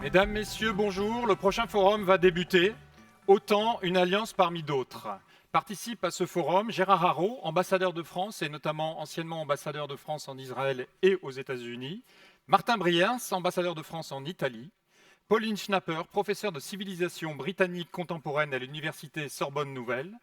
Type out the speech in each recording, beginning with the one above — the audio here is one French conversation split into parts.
Mesdames, Messieurs, bonjour. Le prochain forum va débuter. OTAN, une alliance parmi d'autres. Participe à ce forum Gérard Haraud, ambassadeur de France et notamment anciennement ambassadeur de France en Israël et aux États-Unis. Martin Briers, ambassadeur de France en Italie. Pauline Schnapper, professeure de civilisation britannique contemporaine à l'université Sorbonne Nouvelle.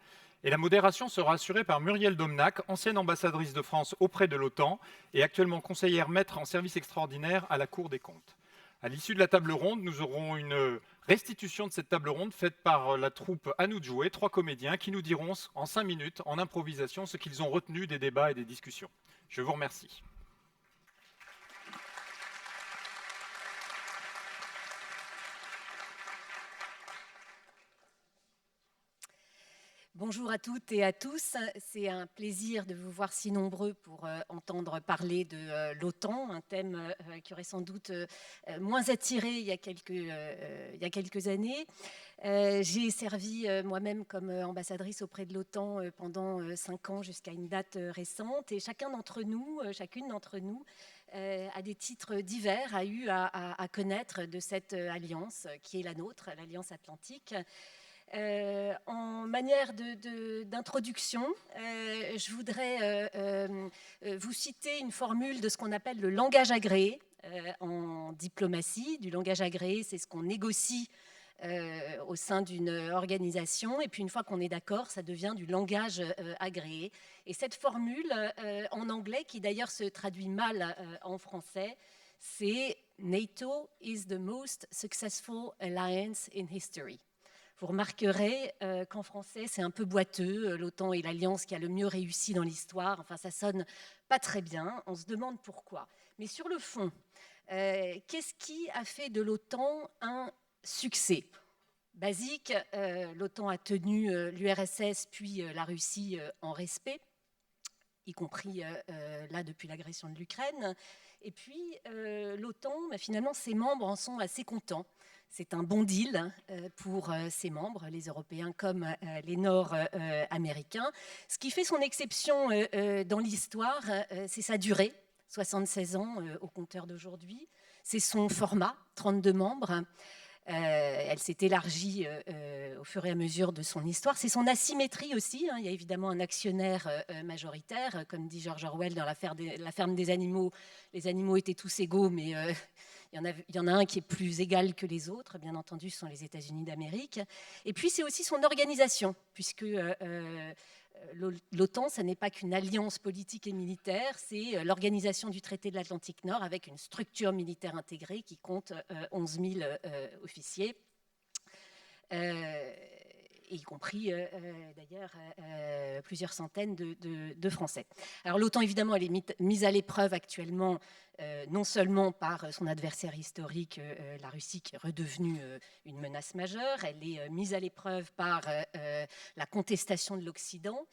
Et la modération sera assurée par Muriel Domnac, ancienne ambassadrice de France auprès de l'OTAN et actuellement conseillère maître en service extraordinaire à la Cour des comptes. À l'issue de la table ronde, nous aurons une restitution de cette table ronde faite par la troupe À nous de jouer, 3 comédiens qui nous diront en 5 minutes, en improvisation, ce qu'ils ont retenu des débats et des discussions. Je vous remercie. Bonjour à toutes et à tous. C'est un plaisir de vous voir si nombreux pour entendre parler de l'OTAN, un thème qui aurait sans doute moins attiré il y a quelques années. J'ai servi moi-même comme ambassadrice auprès de l'OTAN pendant 5 ans jusqu'à une date récente et chacune d'entre nous, à des titres divers, a eu à connaître de cette alliance qui est la nôtre, l'Alliance Atlantique. En manière d'introduction, je voudrais vous citer une formule de ce qu'on appelle le langage agréé en diplomatie. Du langage agréé, c'est ce qu'on négocie au sein d'une organisation, et puis une fois qu'on est d'accord, ça devient du langage agréé. Et cette formule en anglais, qui d'ailleurs se traduit mal en français, c'est NATO is the most successful alliance in history. Vous remarquerez qu'en français, c'est un peu boiteux. L'OTAN est l'alliance qui a le mieux réussi dans l'histoire. Enfin, ça sonne pas très bien. On se demande pourquoi. Mais sur le fond, qu'est-ce qui a fait de l'OTAN un succès ? Basique, l'OTAN a tenu l'URSS puis la Russie en respect, y compris là depuis l'agression de l'Ukraine. Et puis l'OTAN, finalement, ses membres en sont assez contents. C'est un bon deal pour ses membres, les Européens comme les Nord-Américains. Ce qui fait son exception dans l'histoire, c'est sa durée, 76 ans au compteur d'aujourd'hui. C'est son format, 32 membres. Elle s'est élargie au fur et à mesure de son histoire. C'est son asymétrie aussi. Il y a évidemment un actionnaire majoritaire. Comme dit George Orwell dans La ferme des animaux, les animaux étaient tous égaux, mais il y en a un qui est plus égal que les autres. Bien entendu, ce sont les États-Unis d'Amérique. Et puis, c'est aussi son organisation, puisque l'OTAN, ce n'est pas qu'une alliance politique et militaire, c'est l'organisation du traité de l'Atlantique Nord avec une structure militaire intégrée qui compte 11 000 officiers. Y compris d'ailleurs plusieurs centaines de Français. Alors l'OTAN, évidemment, elle est mise à l'épreuve actuellement, non seulement par son adversaire historique, la Russie, qui est redevenue une menace majeure, elle est mise à l'épreuve par la contestation de l'Occident,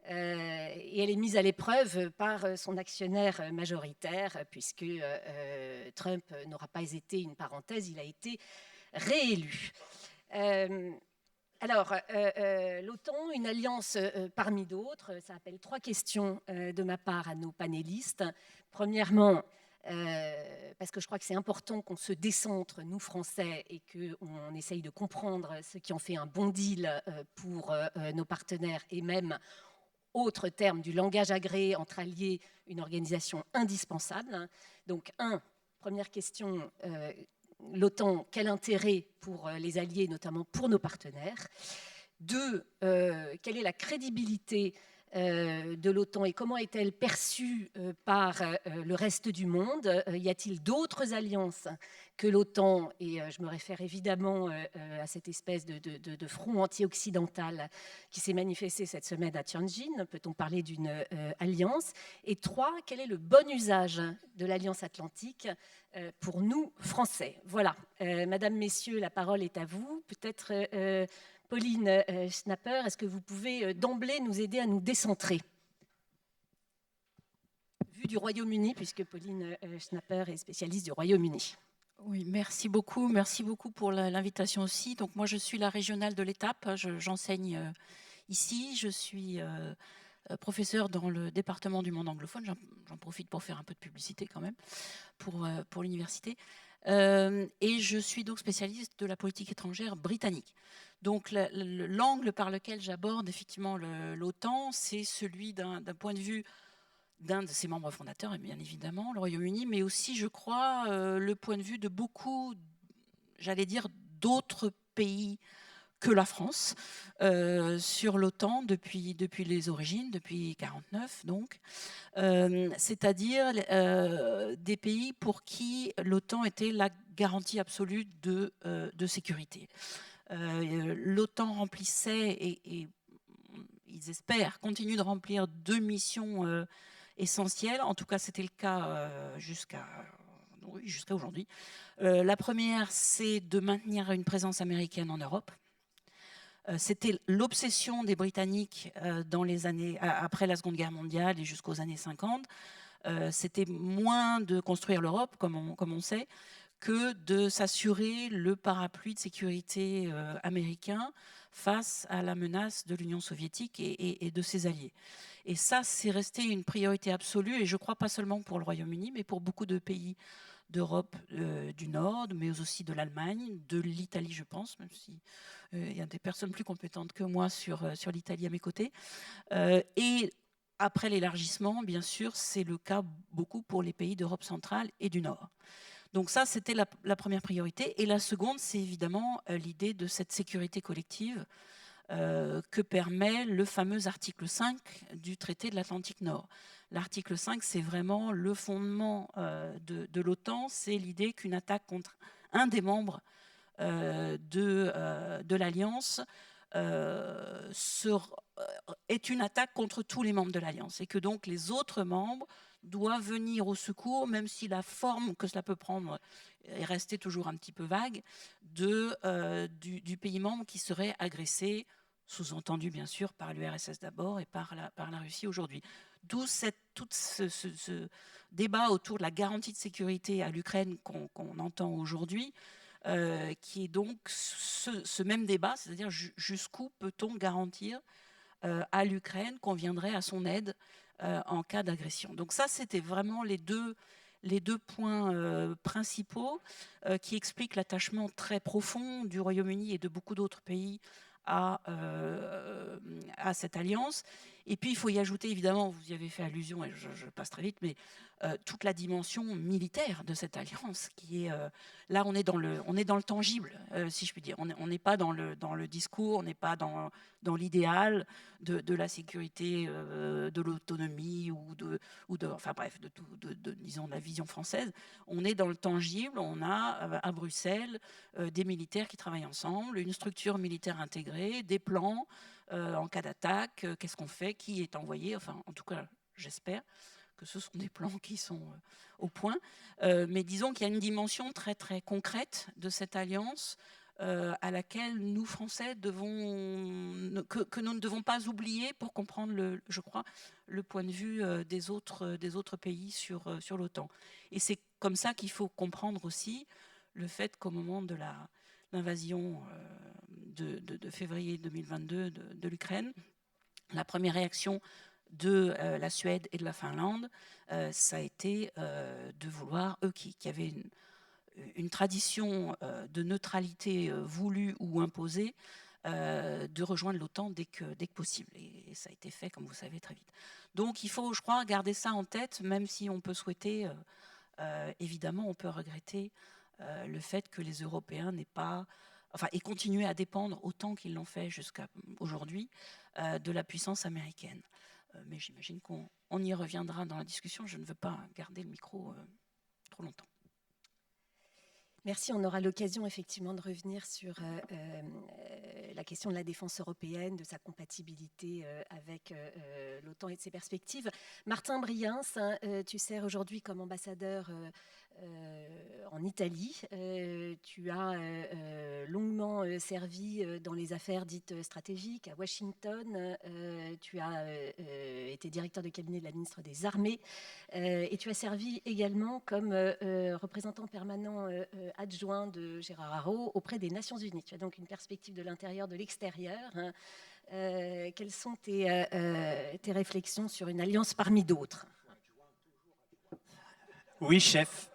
et elle est mise à l'épreuve par son actionnaire majoritaire, puisque Trump n'aura pas été une parenthèse, il a été réélu. Alors, l'OTAN, une alliance parmi d'autres, ça appelle 3 questions de ma part à nos panélistes. Premièrement, parce que je crois que c'est important qu'on se décentre, nous Français, et qu'on essaye de comprendre ce qui en fait un bon deal pour nos partenaires, et même, autre terme, du langage agréé entre alliés, une organisation indispensable. Donc, première question, l'OTAN, quel intérêt pour les alliés, notamment pour nos partenaires ? 2, quelle est la crédibilité de l'OTAN et comment est-elle perçue par le reste du monde ? Y a-t-il d'autres alliances que l'OTAN ? Et je me réfère évidemment à cette espèce de front anti-occidental qui s'est manifesté cette semaine à Tianjin. Peut-on parler d'une alliance ? Et 3, quel est le bon usage de l'Alliance Atlantique pour nous, Français ? Voilà. Mesdames, Messieurs, la parole est à vous. Peut-être Pauline Schnapper, est-ce que vous pouvez d'emblée nous aider à nous décentrer ? Vu du Royaume-Uni, puisque Pauline Schnapper est spécialiste du Royaume-Uni. Oui, merci beaucoup pour l'invitation aussi. Donc moi, je suis la régionale de l'étape, j'enseigne ici, je suis professeure dans le département du monde anglophone, j'en profite pour faire un peu de publicité quand même pour l'université. Et je suis donc spécialiste de la politique étrangère britannique. Donc l'angle par lequel j'aborde effectivement l'OTAN, c'est celui d'un point de vue d'un de ses membres fondateurs, et bien évidemment le Royaume-Uni, mais aussi, je crois, le point de vue de beaucoup, j'allais dire, d'autres pays que la France sur l'OTAN depuis les origines, depuis 1949 donc, c'est-à-dire des pays pour qui l'OTAN était la garantie absolue de sécurité. L'OTAN remplissait et ils espèrent continuer de remplir deux missions essentielles. En tout cas, c'était le cas jusqu'à aujourd'hui. La première, c'est de maintenir une présence américaine en Europe. C'était l'obsession des Britanniques dans les années après la Seconde Guerre mondiale et jusqu'aux années 50. C'était moins de construire l'Europe, comme on sait, que de s'assurer le parapluie de sécurité américain face à la menace de l'Union soviétique et de ses alliés. Et ça, c'est resté une priorité absolue, et je crois pas seulement pour le Royaume-Uni, mais pour beaucoup de pays d'Europe du Nord, mais aussi de l'Allemagne, de l'Italie, je pense, même si il y a des personnes plus compétentes que moi sur l'Italie à mes côtés. Et après l'élargissement, bien sûr, c'est le cas beaucoup pour les pays d'Europe centrale et du Nord. Donc ça, c'était la première priorité. Et la seconde, c'est évidemment l'idée de cette sécurité collective que permet le fameux article 5 du traité de l'Atlantique Nord. L'article 5, c'est vraiment le fondement de l'OTAN, c'est l'idée qu'une attaque contre un des membres de l'Alliance est une attaque contre tous les membres de l'Alliance, et que donc les autres membres doivent venir au secours, même si la forme que cela peut prendre est restée toujours un petit peu vague, du pays membre qui serait agressé, sous-entendu bien sûr par l'URSS d'abord et par la Russie aujourd'hui. D'où tout ce débat autour de la garantie de sécurité à l'Ukraine qu'on entend aujourd'hui, qui est donc ce même débat, c'est-à-dire jusqu'où peut-on garantir à l'Ukraine qu'on viendrait à son aide en cas d'agression. Donc ça, c'était vraiment les deux points principaux qui expliquent l'attachement très profond du Royaume-Uni et de beaucoup d'autres pays à cette alliance. Et puis, il faut y ajouter, évidemment, vous y avez fait allusion, et je passe très vite, mais toute la dimension militaire de cette alliance, qui est là, on est dans le tangible, si je puis dire. On n'est pas dans le discours, on n'est pas dans l'idéal de la sécurité, de l'autonomie enfin bref, disons, de la vision française. On est dans le tangible. On a à Bruxelles des militaires qui travaillent ensemble, une structure militaire intégrée, des plans en cas d'attaque. Qu'est-ce qu'on fait? Qui est envoyé? Enfin, en tout cas, j'espère que ce sont des plans qui sont au point. Mais disons qu'il y a une dimension très, très concrète de cette alliance à laquelle nous, Français, que nous ne devons pas oublier pour comprendre, je crois, le point de vue des autres pays sur l'OTAN. Et c'est comme ça qu'il faut comprendre aussi le fait qu'au moment de l'invasion de février 2022 de l'Ukraine, la première réaction de la Suède et de la Finlande, ça a été de vouloir, eux qui avaient une tradition de neutralité voulue ou imposée, de rejoindre l'OTAN dès que possible. Et ça a été fait, comme vous savez, très vite. Donc il faut, je crois, garder ça en tête, même si on peut souhaiter, évidemment, on peut regretter le fait que les Européens aient continué à dépendre autant qu'ils l'ont fait jusqu'à aujourd'hui de la puissance américaine. Mais j'imagine qu'on y reviendra dans la discussion. Je ne veux pas garder le micro trop longtemps. Merci, on aura l'occasion effectivement de revenir sur la question de la défense européenne, de sa compatibilité avec l'OTAN et de ses perspectives. Martin Briens, tu sers aujourd'hui comme ambassadeur en Italie. Tu as longuement servi dans les affaires dites stratégiques à Washington. Tu as été directeur de cabinet de la ministre des Armées et tu as servi également comme représentant permanent adjoint de Gérard Haro auprès des Nations Unies. Tu as donc une perspective de l'intérieur, de l'extérieur. Quelles sont tes réflexions sur une alliance parmi d'autres? Oui, chef.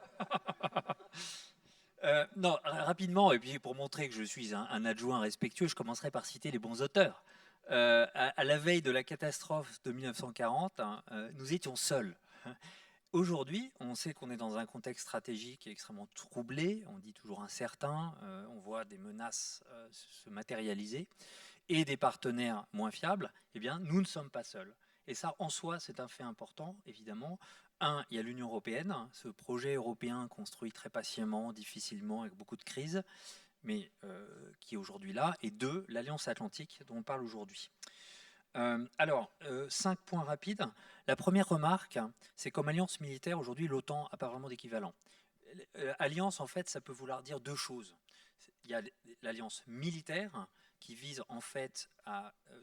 Non, rapidement, et puis pour montrer que je suis un adjoint respectueux, je commencerai par citer les bons auteurs. À la veille de la catastrophe de 1940, hein, nous étions seuls. Aujourd'hui, on sait qu'on est dans un contexte stratégique extrêmement troublé, on dit toujours incertain, on voit des menaces se matérialiser et des partenaires moins fiables. Eh bien, nous ne sommes pas seuls. Et ça, en soi, c'est un fait important, évidemment. Un, il y a l'Union européenne, ce projet européen construit très patiemment, difficilement, avec beaucoup de crises, mais qui est aujourd'hui là. Et deux, l'Alliance Atlantique, dont on parle aujourd'hui. Alors, 5 points rapides. La première remarque, c'est comme alliance militaire, aujourd'hui, l'OTAN n'a pas vraiment d'équivalent. Alliance, en fait, ça peut vouloir dire deux choses. Il y a l'alliance militaire, qui vise en fait,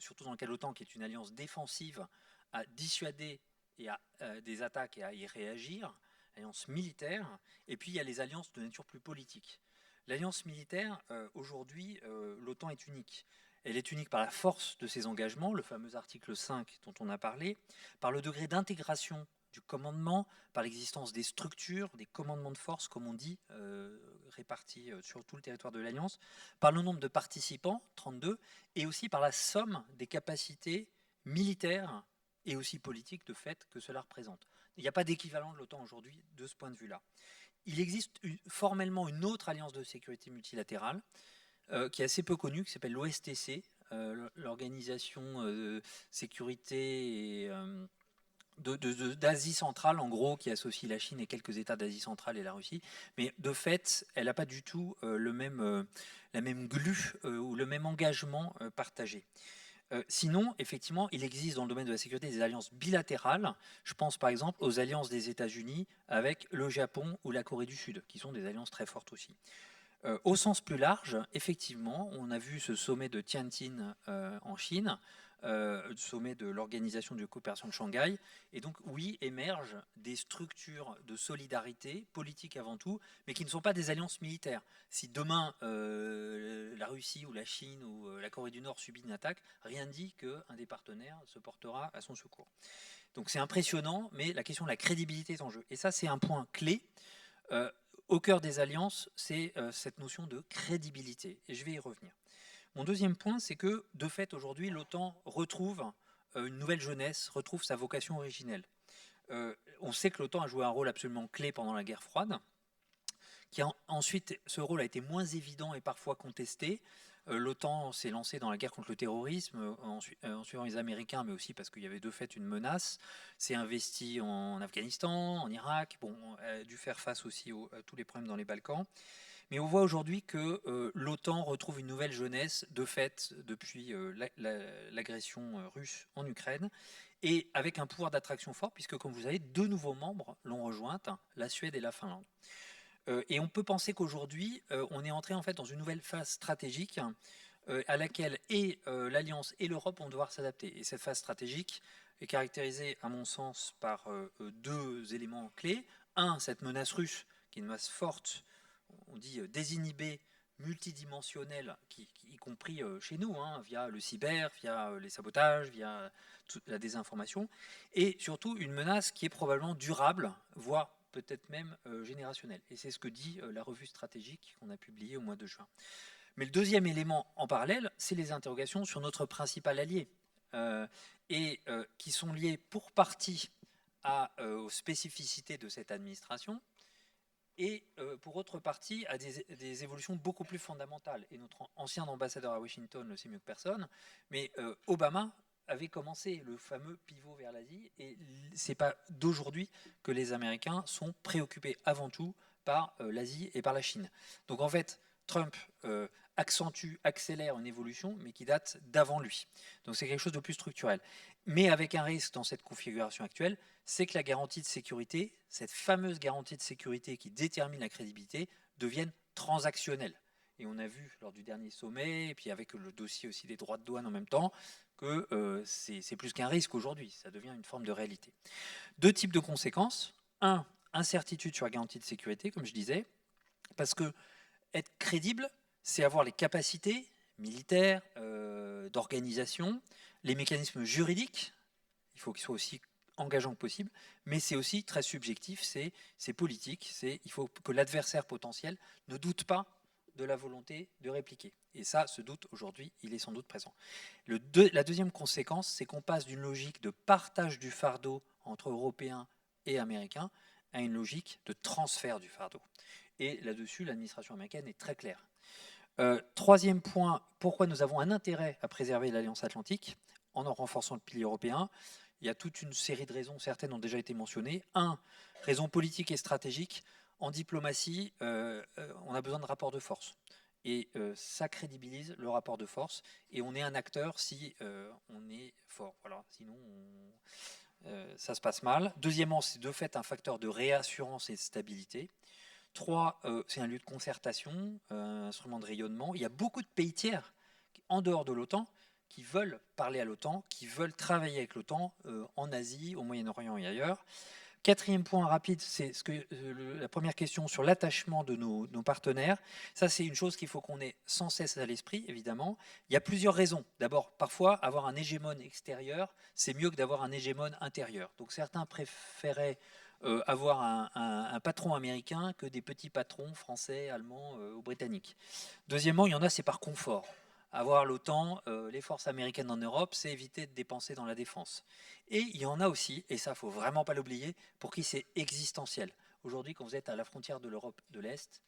surtout dans le cas de l'OTAN, qui est une alliance défensive, à dissuader et à, des attaques et à y réagir, alliance militaire, et puis il y a les alliances de nature plus politique. L'alliance militaire, aujourd'hui, l'OTAN est unique. Elle est unique par la force de ses engagements, le fameux article 5 dont on a parlé, par le degré d'intégration du commandement, par l'existence des structures, des commandements de force, comme on dit, répartis sur tout le territoire de l'Alliance, par le nombre de participants, 32, et aussi par la somme des capacités militaires et aussi politiques de fait que cela représente. Il n'y a pas d'équivalent de l'OTAN aujourd'hui de ce point de vue-là. Il existe formellement une autre alliance de sécurité multilatérale qui est assez peu connue, qui s'appelle l'OSTC, l'Organisation sécurité et d'Asie centrale, en gros, qui associe la Chine et quelques États d'Asie centrale et la Russie. Mais de fait, elle n'a pas du tout la même glu ou le même engagement partagé. Sinon, effectivement, il existe dans le domaine de la sécurité des alliances bilatérales. Je pense par exemple aux alliances des États-Unis avec le Japon ou la Corée du Sud, qui sont des alliances très fortes aussi. Au sens plus large, effectivement, on a vu ce sommet de Tianjin en Chine, le sommet de l'Organisation de coopération de Shanghai, et donc oui, émergent des structures de solidarité politique avant tout, mais qui ne sont pas des alliances militaires. Si demain la Russie ou la Chine ou la Corée du Nord subit une attaque, rien ne dit qu'un des partenaires se portera à son secours. Donc c'est impressionnant, mais la question de la crédibilité est en jeu. Et ça, c'est un point clé. Au cœur des alliances, c'est cette notion de crédibilité. Et je vais y revenir. Mon deuxième point, c'est que, de fait, aujourd'hui, l'OTAN retrouve une nouvelle jeunesse, retrouve sa vocation originelle. On sait que l'OTAN a joué un rôle absolument clé pendant la guerre froide, ensuite, ce rôle a été moins évident et parfois contesté. L'OTAN s'est lancée dans la guerre contre le terrorisme en suivant les Américains, mais aussi parce qu'il y avait de fait une menace. S'est investi en Afghanistan, en Irak, a dû faire face aussi à tous les problèmes dans les Balkans. Mais on voit aujourd'hui que l'OTAN retrouve une nouvelle jeunesse de fait depuis l'agression russe en Ukraine et avec un pouvoir d'attraction fort puisque, comme vous savez, 2 nouveaux membres l'ont rejointe, la Suède et la Finlande. Et on peut penser qu'aujourd'hui, on est entré en fait dans une nouvelle phase stratégique à laquelle et l'Alliance et l'Europe vont devoir s'adapter. Et cette phase stratégique est caractérisée, à mon sens, par 2 éléments clés. Un, cette menace russe, qui est une menace forte, on dit désinhibée, multidimensionnelle, y compris chez nous, via le cyber, via les sabotages, via la désinformation, et surtout une menace qui est probablement durable, voire peut-être même générationnelle. Et c'est ce que dit la revue stratégique qu'on a publiée au mois de juin. Mais le deuxième élément en parallèle, c'est les interrogations sur notre principal allié, qui sont liées pour partie aux spécificités de cette administration, et pour autre partie à des évolutions beaucoup plus fondamentales. Et notre ancien ambassadeur à Washington le sait mieux que personne, mais Obama avait commencé le fameux pivot vers l'Asie, et c'est pas d'aujourd'hui que les Américains sont préoccupés avant tout par l'Asie et par la Chine. Donc en fait, Trump accélère une évolution, mais qui date d'avant lui. Donc c'est quelque chose de plus structurel. Mais avec un risque dans cette configuration actuelle, c'est que la garantie de sécurité, cette fameuse garantie de sécurité qui détermine la crédibilité, devienne transactionnelle. Et on a vu lors du dernier sommet, et puis avec le dossier aussi des droits de douane en même temps, que c'est plus qu'un risque aujourd'hui, ça devient une forme de réalité. 2 types de conséquences. 1, incertitude sur la garantie de sécurité, comme je disais, parce que être crédible, c'est avoir les capacités militaires, d'organisation, les mécanismes juridiques, il faut qu'ils soient aussi engageant que possible, mais c'est aussi très subjectif, c'est politique, il faut que l'adversaire potentiel ne doute pas de la volonté de répliquer. Et ça, ce doute, aujourd'hui, il est sans doute présent. La deuxième conséquence, c'est qu'on passe d'une logique de partage du fardeau entre Européens et Américains à une logique de transfert du fardeau. Et là-dessus, l'administration américaine est très claire. Troisième point, pourquoi nous avons un intérêt à préserver l'Alliance Atlantique en renforçant le pilier européen. Il y a toute une série de raisons, certaines ont déjà été mentionnées. Un, raison politique et stratégique. En diplomatie, on a besoin de rapports de force. Et ça crédibilise le rapport de force. Et on est un acteur si on est fort. Voilà. Sinon, ça se passe mal. Deuxièmement, c'est de fait un facteur de réassurance et de stabilité. 3, c'est un lieu de concertation, un instrument de rayonnement. Il y a beaucoup de pays tiers en dehors de l'OTAN qui veulent parler à l'OTAN, qui veulent travailler avec l'OTAN en Asie, au Moyen-Orient et ailleurs. Quatrième point rapide, c'est la première question sur l'attachement de nos partenaires. Ça, c'est une chose qu'il faut qu'on ait sans cesse à l'esprit, évidemment. Il y a plusieurs raisons. D'abord, parfois, avoir un hégémone extérieur, c'est mieux que d'avoir un hégémone intérieur. Donc certains préféraient avoir un patron américain que des petits patrons français, allemands ou britanniques. Deuxièmement, il y en a, c'est par confort. Avoir l'OTAN, les forces américaines en Europe, c'est éviter de dépenser dans la défense. Et il y en a aussi, et ça, il ne faut vraiment pas l'oublier, pour qui c'est existentiel. Aujourd'hui, quand vous êtes à la frontière de l'Europe de l'Est,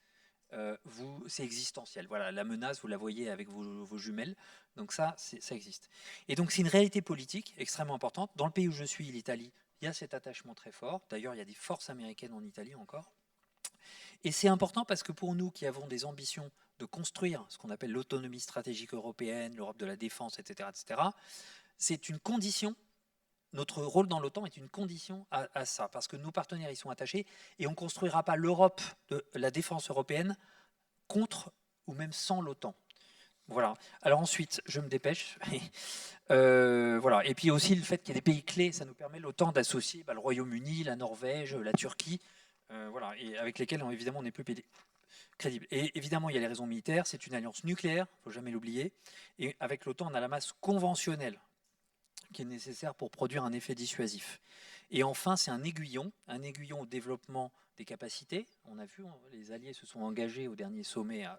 c'est existentiel. Voilà, la menace, vous la voyez avec vos jumelles. Donc ça existe. Et donc c'est une réalité politique extrêmement importante. Dans le pays où je suis, l'Italie, il y a cet attachement très fort. D'ailleurs, il y a des forces américaines en Italie encore. Et c'est important parce que pour nous qui avons des ambitions de construire ce qu'on appelle l'autonomie stratégique européenne, l'Europe de la défense, etc., c'est une condition. Notre rôle dans l'OTAN est une condition à ça, parce que nos partenaires y sont attachés et on ne construira pas l'Europe de la défense européenne contre ou même sans l'OTAN. Voilà. Alors ensuite, je me dépêche. Voilà. Et puis aussi le fait qu'il y ait des pays clés, ça nous permet l'OTAN d'associer le Royaume-Uni, la Norvège, la Turquie, voilà, et avec lesquels évidemment on est plus crédible. Et évidemment, il y a les raisons militaires. C'est une alliance nucléaire, il ne faut jamais l'oublier. Et avec l'OTAN, on a la masse conventionnelle qui est nécessaire pour produire un effet dissuasif. Et enfin, c'est un aiguillon au développement des capacités. On a vu, les Alliés se sont engagés au dernier sommet à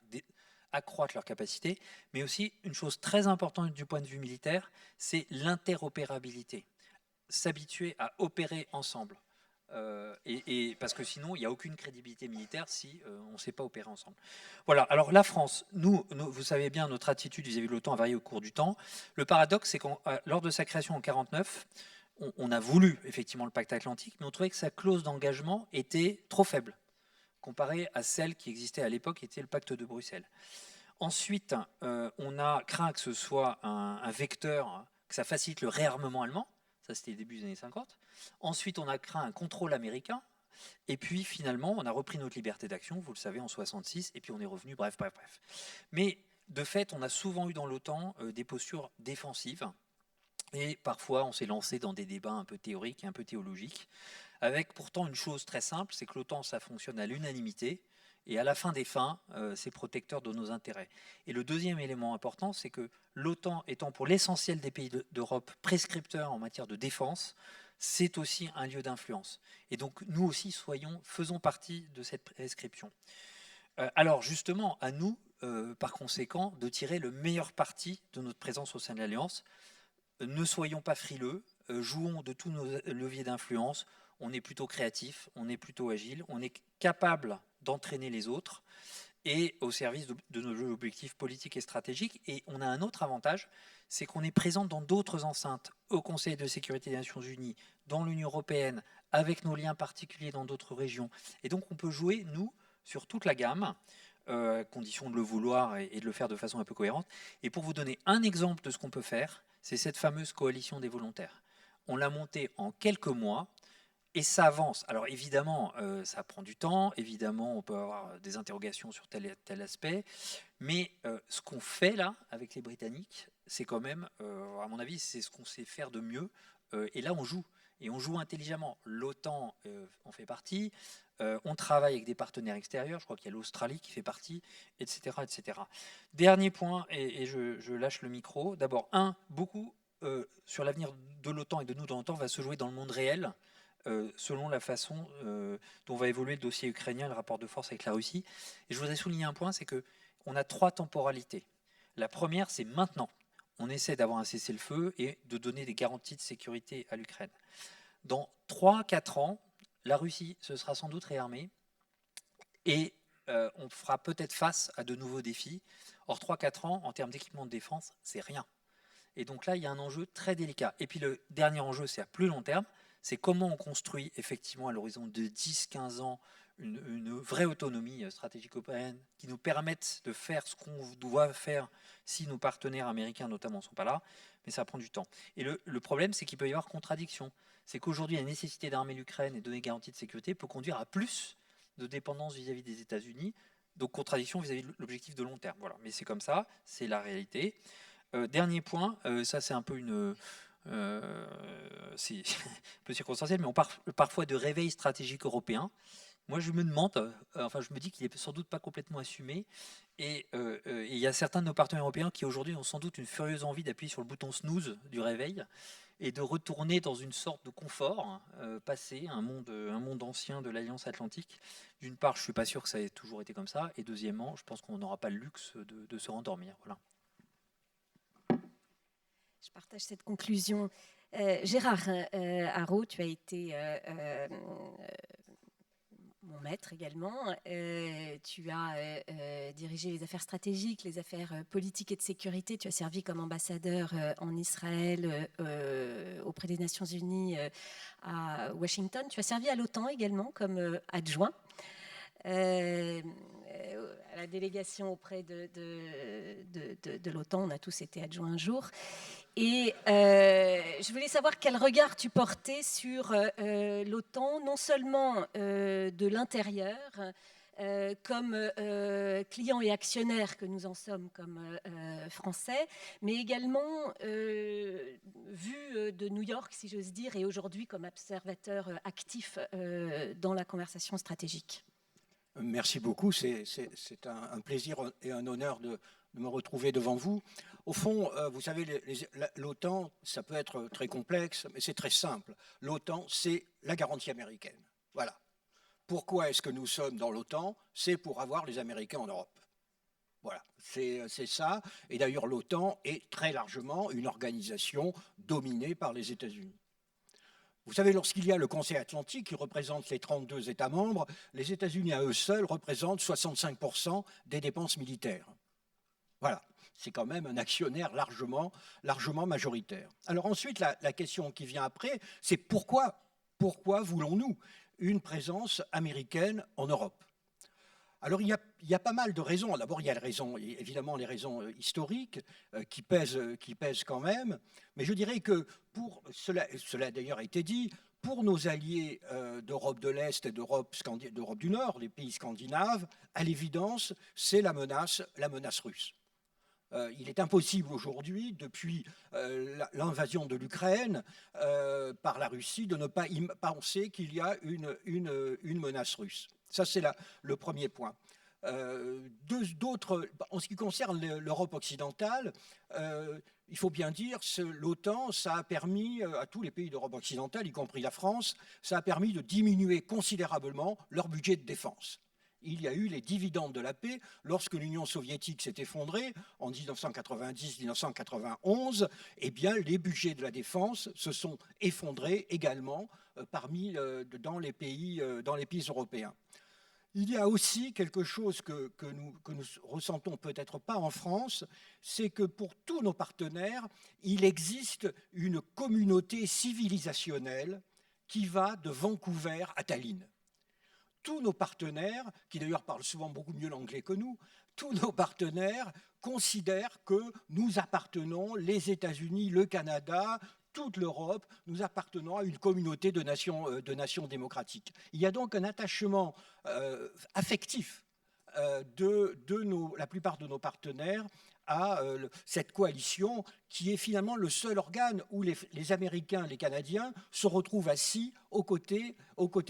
accroître leurs capacités, mais aussi une chose très importante du point de vue militaire, c'est l'interopérabilité. S'habituer à opérer ensemble. Parce que sinon, il n'y a aucune crédibilité militaire si on ne sait pas opérer ensemble. Voilà, alors la France, nous, vous savez bien, notre attitude vis-à-vis de l'OTAN a varié au cours du temps. Le paradoxe, c'est que lors de sa création en 1949, on a voulu effectivement le pacte atlantique, mais on trouvait que sa clause d'engagement était trop faible, comparée à celle qui existait à l'époque, qui était le pacte de Bruxelles. Ensuite, on a craint que ce soit un vecteur, que ça facilite le réarmement allemand. Ça, c'était le début des années 50. Ensuite, on a craint un contrôle américain. Et puis, finalement, on a repris notre liberté d'action, vous le savez, en 66. Et puis, on est revenu, bref. Mais, de fait, on a souvent eu dans l'OTAN des postures défensives. Et parfois, on s'est lancé dans des débats un peu théoriques et un peu théologiques. Avec pourtant une chose très simple, c'est que l'OTAN, ça fonctionne à l'unanimité. Et à la fin des fins, c'est protecteur de nos intérêts. Et le deuxième élément important, c'est que l'OTAN étant pour l'essentiel des pays d'Europe prescripteur en matière de défense, c'est aussi un lieu d'influence. Et donc nous aussi faisons partie de cette prescription. Alors justement, à nous, par conséquent, de tirer le meilleur parti de notre présence au sein de l'Alliance. Ne soyons pas frileux, jouons de tous nos leviers d'influence. On est plutôt créatif, on est plutôt agile, on est capable d'entraîner les autres et au service de nos objectifs politiques et stratégiques. Et on a un autre avantage, c'est qu'on est présent dans d'autres enceintes, au Conseil de sécurité des Nations Unies, dans l'Union européenne, avec nos liens particuliers dans d'autres régions. Et donc on peut jouer, nous, sur toute la gamme, condition de le vouloir et de le faire de façon un peu cohérente. Et pour vous donner un exemple de ce qu'on peut faire, c'est cette fameuse coalition des volontaires. On l'a montée en quelques mois. Et ça avance. Alors évidemment, ça prend du temps. Évidemment, on peut avoir des interrogations sur tel et tel aspect. Mais ce qu'on fait là avec les Britanniques, c'est quand même, à mon avis, c'est ce qu'on sait faire de mieux. Et là, on joue. Et on joue intelligemment. L'OTAN en fait partie. On travaille avec des partenaires extérieurs. Je crois qu'il y a l'Australie qui fait partie, etc., etc. Dernier point, et je lâche le micro. D'abord, beaucoup sur l'avenir de l'OTAN et de nous dans l'OTAN va se jouer dans le monde réel, selon la façon dont va évoluer le dossier ukrainien, le rapport de force avec la Russie. Et je voudrais souligner un point, c'est qu'on a 3 temporalités. La première, c'est maintenant. On essaie d'avoir un cessez-le-feu et de donner des garanties de sécurité à l'Ukraine. Dans 3-4 ans, la Russie se sera sans doute réarmée et on fera peut-être face à de nouveaux défis. Or, 3-4 ans, en termes d'équipement de défense, c'est rien. Et donc là, il y a un enjeu très délicat. Et puis le dernier enjeu, c'est à plus long terme, c'est comment on construit effectivement à l'horizon de 10-15 ans une vraie autonomie stratégique européenne qui nous permette de faire ce qu'on doit faire si nos partenaires américains notamment ne sont pas là, mais ça prend du temps. Et le problème, c'est qu'il peut y avoir contradiction. C'est qu'aujourd'hui, la nécessité d'armer l'Ukraine et de donner garantie de sécurité peut conduire à plus de dépendance vis-à-vis des États-Unis, donc contradiction vis-à-vis de l'objectif de long terme. Voilà. Mais c'est comme ça, c'est la réalité. Dernier point, ça c'est un peu c'est un peu circonstanciel, mais on parle parfois de réveil stratégique européen. Moi, je me demande, je me dis qu'il n'est sans doute pas complètement assumé. Et il y a certains de nos partenaires européens qui aujourd'hui ont sans doute une furieuse envie d'appuyer sur le bouton snooze du réveil et de retourner dans une sorte de confort passé, un monde ancien de l'Alliance Atlantique. D'une part, je ne suis pas sûr que ça ait toujours été comme ça. Et deuxièmement, je pense qu'on n'aura pas le luxe de se rendormir. Voilà. Je partage cette conclusion. Gérard Haraud, tu as été mon maître également. Tu as dirigé les affaires stratégiques, les affaires politiques et de sécurité. Tu as servi comme ambassadeur en Israël auprès des Nations Unies à Washington. Tu as servi à l'OTAN également comme adjoint. À la délégation auprès de l'OTAN, on a tous été adjoints un jour. Et je voulais savoir quel regard tu portais sur l'OTAN, non seulement de l'intérieur, comme client et actionnaire que nous en sommes comme Français, mais également vu de New York, si j'ose dire, et aujourd'hui comme observateur actif dans la conversation stratégique. Merci beaucoup, c'est un plaisir et un honneur de me retrouver devant vous. Au fond, vous savez, l'OTAN, ça peut être très complexe, mais c'est très simple. L'OTAN, c'est la garantie américaine. Voilà. Pourquoi est-ce que nous sommes dans l'OTAN? C'est pour avoir les Américains en Europe. Voilà, c'est ça. Et d'ailleurs, l'OTAN est très largement une organisation dominée par les États-Unis. Vous savez, lorsqu'il y a le Conseil Atlantique qui représente les 32 États membres, les États-Unis à eux seuls représentent 65% des dépenses militaires. Voilà, c'est quand même un actionnaire largement majoritaire. Alors ensuite, la question qui vient après, c'est pourquoi voulons-nous une présence américaine en Europe? Alors il y a pas mal de raisons. D'abord, il y a évidemment les raisons historiques qui pèsent quand même. Mais je dirais que cela d'ailleurs a été dit, pour nos alliés d'Europe de l'Est et d'Europe du Nord, les pays scandinaves, à l'évidence, c'est la menace russe. Il est impossible aujourd'hui, depuis l'invasion de l'Ukraine par la Russie, de ne pas penser qu'il y a une menace russe. Ça, c'est le premier point. En ce qui concerne l'Europe occidentale, il faut bien dire que l'OTAN, ça a permis à tous les pays d'Europe occidentale, y compris la France, ça a permis de diminuer considérablement leur budget de défense. Il y a eu les dividendes de la paix lorsque l'Union soviétique s'est effondrée en 1990-1991. Eh bien, les budgets de la défense se sont effondrés également dans les pays européens. Il y a aussi quelque chose que nous ressentons peut-être pas en France, c'est que pour tous nos partenaires, il existe une communauté civilisationnelle qui va de Vancouver à Tallinn. Tous nos partenaires, qui d'ailleurs parlent souvent beaucoup mieux l'anglais que nous, tous nos partenaires considèrent que nous appartenons, les États-Unis, le Canada, toute l'Europe, nous appartenons à une communauté de nations démocratiques. Il y a donc un attachement affectif de la plupart de nos partenaires à cette coalition qui est finalement le seul organe où les Américains, les Canadiens se retrouvent assis aux côtés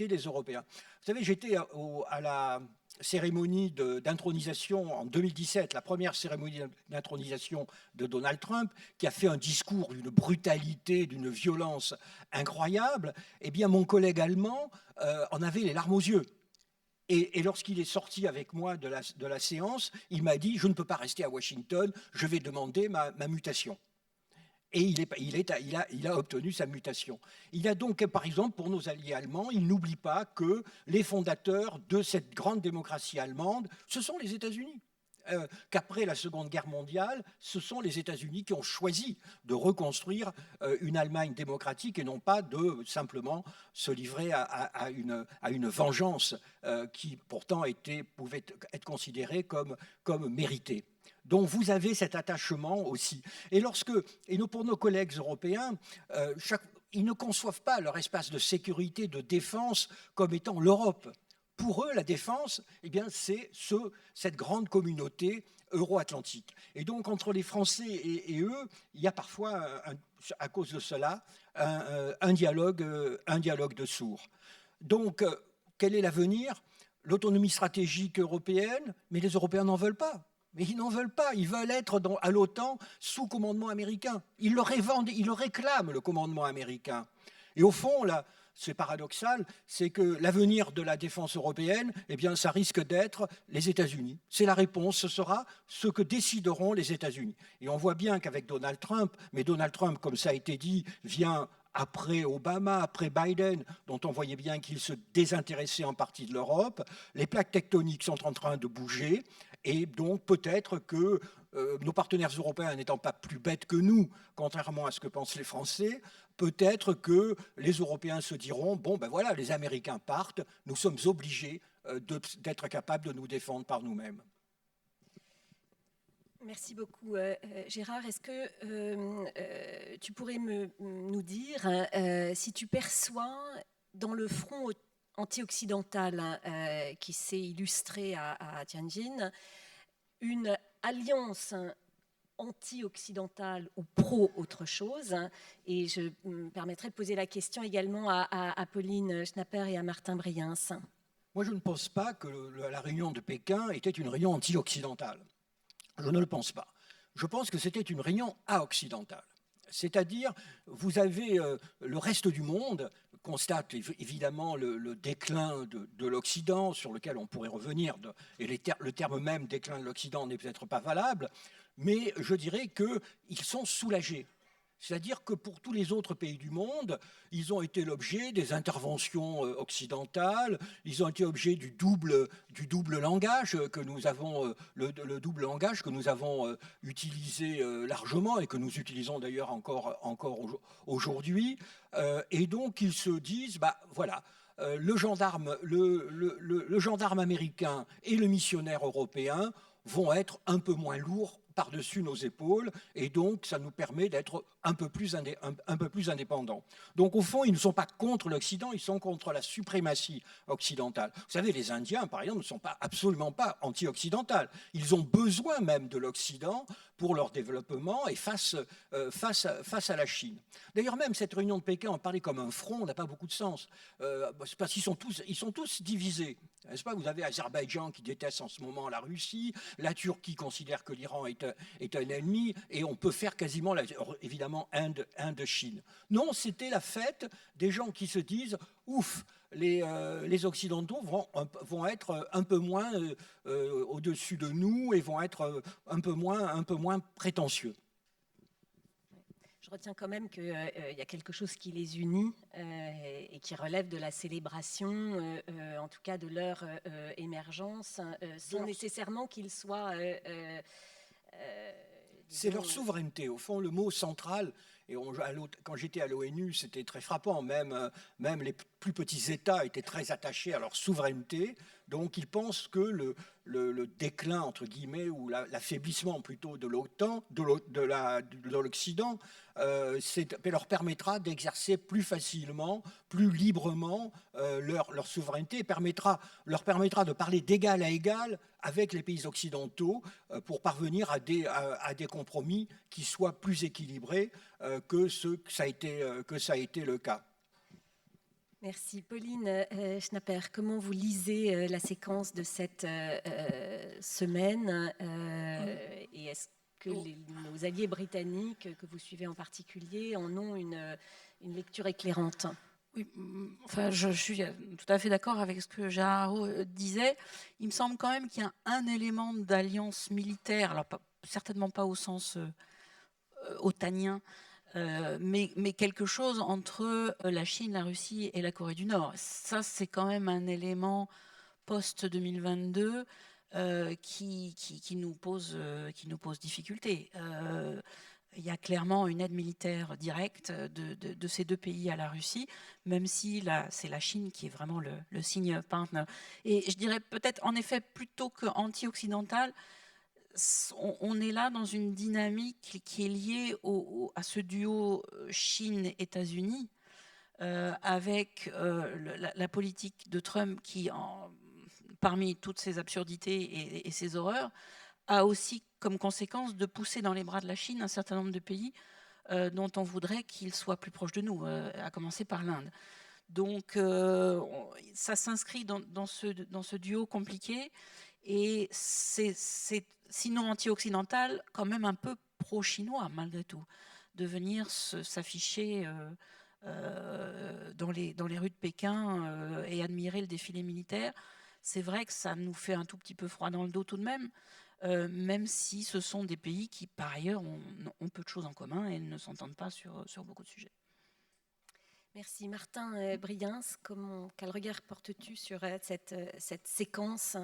des Européens. Vous savez, j'étais à cérémonie d'intronisation en 2017, la première cérémonie d'intronisation de Donald Trump, qui a fait un discours d'une brutalité, d'une violence incroyable, eh bien mon collègue allemand en avait les larmes aux yeux. Et lorsqu'il est sorti avec moi de la séance, il m'a dit « Je ne peux pas rester à Washington, je vais demander ma mutation ». Et il a obtenu sa mutation. Il y a donc, par exemple, pour nos alliés allemands, ils n'oublient pas que les fondateurs de cette grande démocratie allemande, ce sont les États-Unis. Qu'après la Seconde Guerre mondiale, ce sont les États-Unis qui ont choisi de reconstruire une Allemagne démocratique et non pas de simplement se livrer à une vengeance qui pourtant pouvait être considérée comme méritée. Donc vous avez cet attachement aussi. Et pour nos collègues européens, ils ne conçoivent pas leur espace de sécurité, de défense comme étant l'Europe. Pour eux, la défense, eh bien, c'est cette grande communauté euro-atlantique. Et donc, entre les Français et eux, il y a parfois, à cause de cela, un dialogue de sourds. Donc, quel est l'avenir? L'autonomie stratégique européenne, mais les Européens n'en veulent pas. Mais ils n'en veulent pas. Ils veulent être à l'OTAN sous commandement américain. Ils le réclament, le commandement américain. Et au fond, là, c'est paradoxal, c'est que l'avenir de la défense européenne, eh bien, ça risque d'être les États-Unis. C'est la réponse, ce sera ce que décideront les États-Unis. Et on voit bien qu'avec Donald Trump, mais Donald Trump, comme ça a été dit, vient après Obama, après Biden, dont on voyait bien qu'il se désintéressait en partie de l'Europe. Les plaques tectoniques sont en train de bouger. Et donc peut-être que nos partenaires européens n'étant pas plus bêtes que nous, contrairement à ce que pensent les Français, peut-être que les Européens se diront, bon ben voilà, les Américains partent, nous sommes obligés d'être capables de nous défendre par nous-mêmes. Merci beaucoup, Gérard. Est-ce que tu pourrais nous dire si tu perçois dans le front anti-occidental qui s'est illustré à Tianjin une alliance anti-occidentale ou pro-autre chose? Et je me permettrai de poser la question également à Pauline Schnapper et à Martin Briens. Moi, je ne pense pas que la réunion de Pékin était une réunion anti-occidentale. Je ne le pense pas. Je pense que c'était une réunion a-occidentale. C'est-à-dire, vous avez le reste du monde constate évidemment le déclin de l'Occident, sur lequel on pourrait revenir, et le terme même déclin de l'Occident n'est peut-être pas valable, mais je dirais qu'ils sont soulagés. C'est-à-dire que pour tous les autres pays du monde, ils ont été l'objet des interventions occidentales, ils ont été objet du double langage que nous avons, le double langage que nous avons utilisé largement et que nous utilisons d'ailleurs encore aujourd'hui. Et donc ils se disent, bah voilà, le gendarme américain et le missionnaire européen vont être un peu moins lourds par-dessus nos épaules, et donc ça nous permet d'être un peu plus indépendants. Donc au fond, ils ne sont pas contre l'Occident, ils sont contre la suprématie occidentale. Vous savez, les Indiens, par exemple, ne sont absolument pas anti-occidentaux. Ils ont besoin même de l'Occident pour leur développement et face à la Chine. D'ailleurs, même cette réunion de Pékin, en parler comme un front n'a pas beaucoup de sens. Parce qu'ils sont tous divisés. N'est-ce pas? Vous avez Azerbaïdjan qui déteste en ce moment la Russie, la Turquie considère que l'Iran est un ennemi, et on peut faire quasiment, évidemment, Inde-Chine. Non, c'était la fête des gens qui se disent « ouf ». Les Occidentaux vont être un peu moins au-dessus de nous et vont être un peu moins prétentieux. Je retiens quand même qu'il y a quelque chose qui les unit et qui relève de la célébration, en tout cas de leur émergence, sans nécessairement qu'ils soient... c'est leur souveraineté. Au fond, le mot central... Et quand j'étais à l'ONU, c'était très frappant. Même les plus petits États étaient très attachés à leur souveraineté. Donc, ils pensent que le déclin, entre guillemets, ou l'affaiblissement plutôt de l'OTAN, de l'Occident, leur permettra d'exercer plus facilement, plus librement leur souveraineté, leur permettra de parler d'égal à égal avec les pays occidentaux pour parvenir à des compromis qui soient plus équilibrés que ça a été le cas. Merci. Pauline Schnapper, comment vous lisez la séquence de cette semaine et est-ce que nos alliés britanniques, que vous suivez en particulier, en ont une lecture éclairante? Oui, enfin, je suis tout à fait d'accord avec ce que Gérard disait. Il me semble quand même qu'il y a un élément d'alliance militaire, alors certainement pas au sens otanien, mais quelque chose entre la Chine, la Russie et la Corée du Nord. Ça, c'est quand même un élément post-2022 qui nous pose difficulté. Il y a clairement une aide militaire directe de ces deux pays à la Russie, même si c'est la Chine qui est vraiment le signe partner. Et je dirais peut-être, en effet, plutôt qu'anti-occidental, on est là dans une dynamique qui est liée à ce duo Chine-États-Unis, avec la politique de Trump qui, parmi toutes ces absurdités et ces horreurs, a aussi comme conséquence de pousser dans les bras de la Chine un certain nombre de pays dont on voudrait qu'ils soient plus proches de nous, à commencer par l'Inde. Donc ça s'inscrit dans ce duo compliqué et c'est sinon anti-occidental, quand même un peu pro-chinois malgré tout, de venir s'afficher dans les rues de Pékin et admirer le défilé militaire. C'est vrai que ça nous fait un tout petit peu froid dans le dos tout de même si ce sont des pays qui, par ailleurs, ont peu de choses en commun et ne s'entendent pas sur beaucoup de sujets. Merci. Martin Briens, quel regard portes-tu sur cette séquence?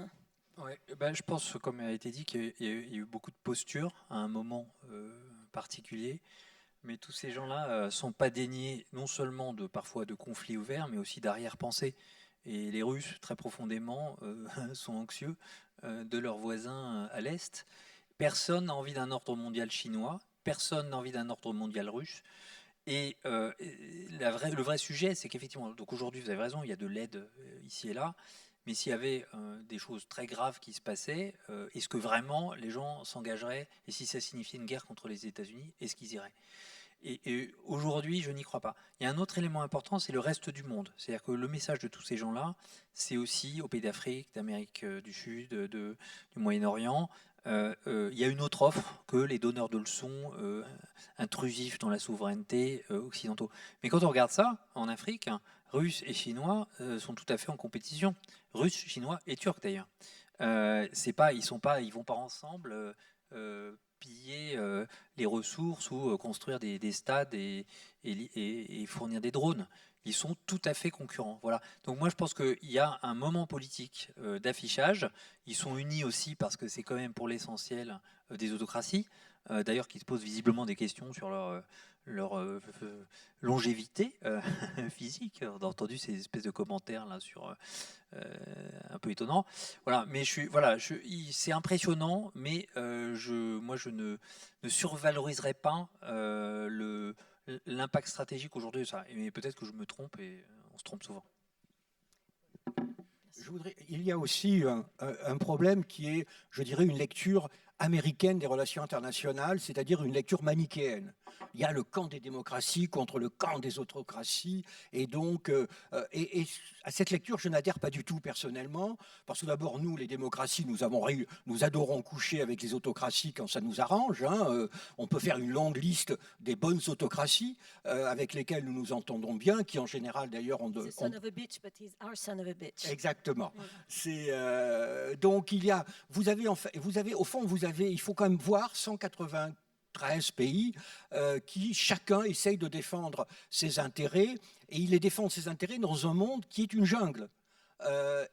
Ouais, je pense, comme a été dit, qu'il y a eu beaucoup de postures à un moment particulier, mais tous ces gens-là ne sont pas déniés non seulement parfois de conflits ouverts, mais aussi d'arrière-pensée. Et les Russes, très profondément, sont anxieux de leurs voisins à l'Est. Personne n'a envie d'un ordre mondial chinois, personne n'a envie d'un ordre mondial russe. Et le vrai sujet, c'est qu'effectivement, donc aujourd'hui, vous avez raison, il y a de l'aide ici et là, mais s'il y avait des choses très graves qui se passaient, est-ce que vraiment les gens s'engageraient? Et si ça signifiait une guerre contre les États-Unis, est-ce qu'ils iraient? Et aujourd'hui, je n'y crois pas. Il y a un autre élément important, c'est le reste du monde. C'est-à-dire que le message de tous ces gens-là, c'est aussi aux pays d'Afrique, d'Amérique du Sud, du Moyen-Orient. Il y a une autre offre que les donneurs de leçons intrusifs dans la souveraineté occidentaux. Mais quand on regarde ça, en Afrique, Russes et Chinois sont tout à fait en compétition. Russes, Chinois et Turcs d'ailleurs. Ils vont pas ensemble piller les ressources ou construire des stades et fournir des drones. Ils sont tout à fait concurrents. Voilà. Donc moi je pense qu'il y a un moment politique d'affichage. Ils sont unis aussi parce que c'est quand même pour l'essentiel des autocraties, d'ailleurs qui se posent visiblement des questions sur leur longévité physique. On a entendu ces espèces de commentaires là sur un peu étonnant. Voilà, mais c'est impressionnant, mais moi je ne survaloriserai pas l'impact stratégique aujourd'hui de ça. Mais peut-être que je me trompe et on se trompe souvent. Il y a aussi un problème qui est, je dirais, une lecture américaine des relations internationales, c'est-à-dire une lecture manichéenne. Il y a le camp des démocraties contre le camp des autocraties, et donc à cette lecture, je n'adhère pas du tout personnellement, parce que d'abord, nous, les démocraties, nous adorons coucher avec les autocraties quand ça nous arrange. On peut faire une longue liste des bonnes autocraties avec lesquelles nous nous entendons bien, qui en général d'ailleurs ont de... Son of a bitch, but he's our son of a bitch. Exactement. Donc il faut quand même voir 193 pays qui chacun essaye de défendre ses intérêts, et ils les défendent ses intérêts dans un monde qui est une jungle.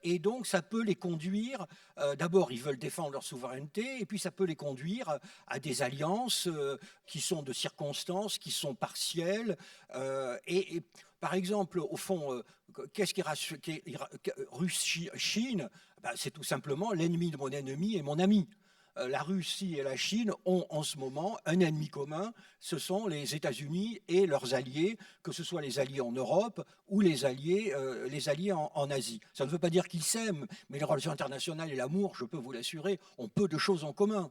Et donc ça peut les conduire, d'abord ils veulent défendre leur souveraineté, et puis ça peut les conduire à des alliances qui sont de circonstances, qui sont partielles, et par exemple, au fond, qu'est-ce qui est Russie-Chine? C'est tout simplement l'ennemi de mon ennemi et mon ami. La Russie et la Chine ont en ce moment un ennemi commun, ce sont les États-Unis et leurs alliés, que ce soit les alliés en Europe ou les alliés en Asie. Ça ne veut pas dire qu'ils s'aiment, mais les relations internationales et l'amour, je peux vous l'assurer, ont peu de choses en commun.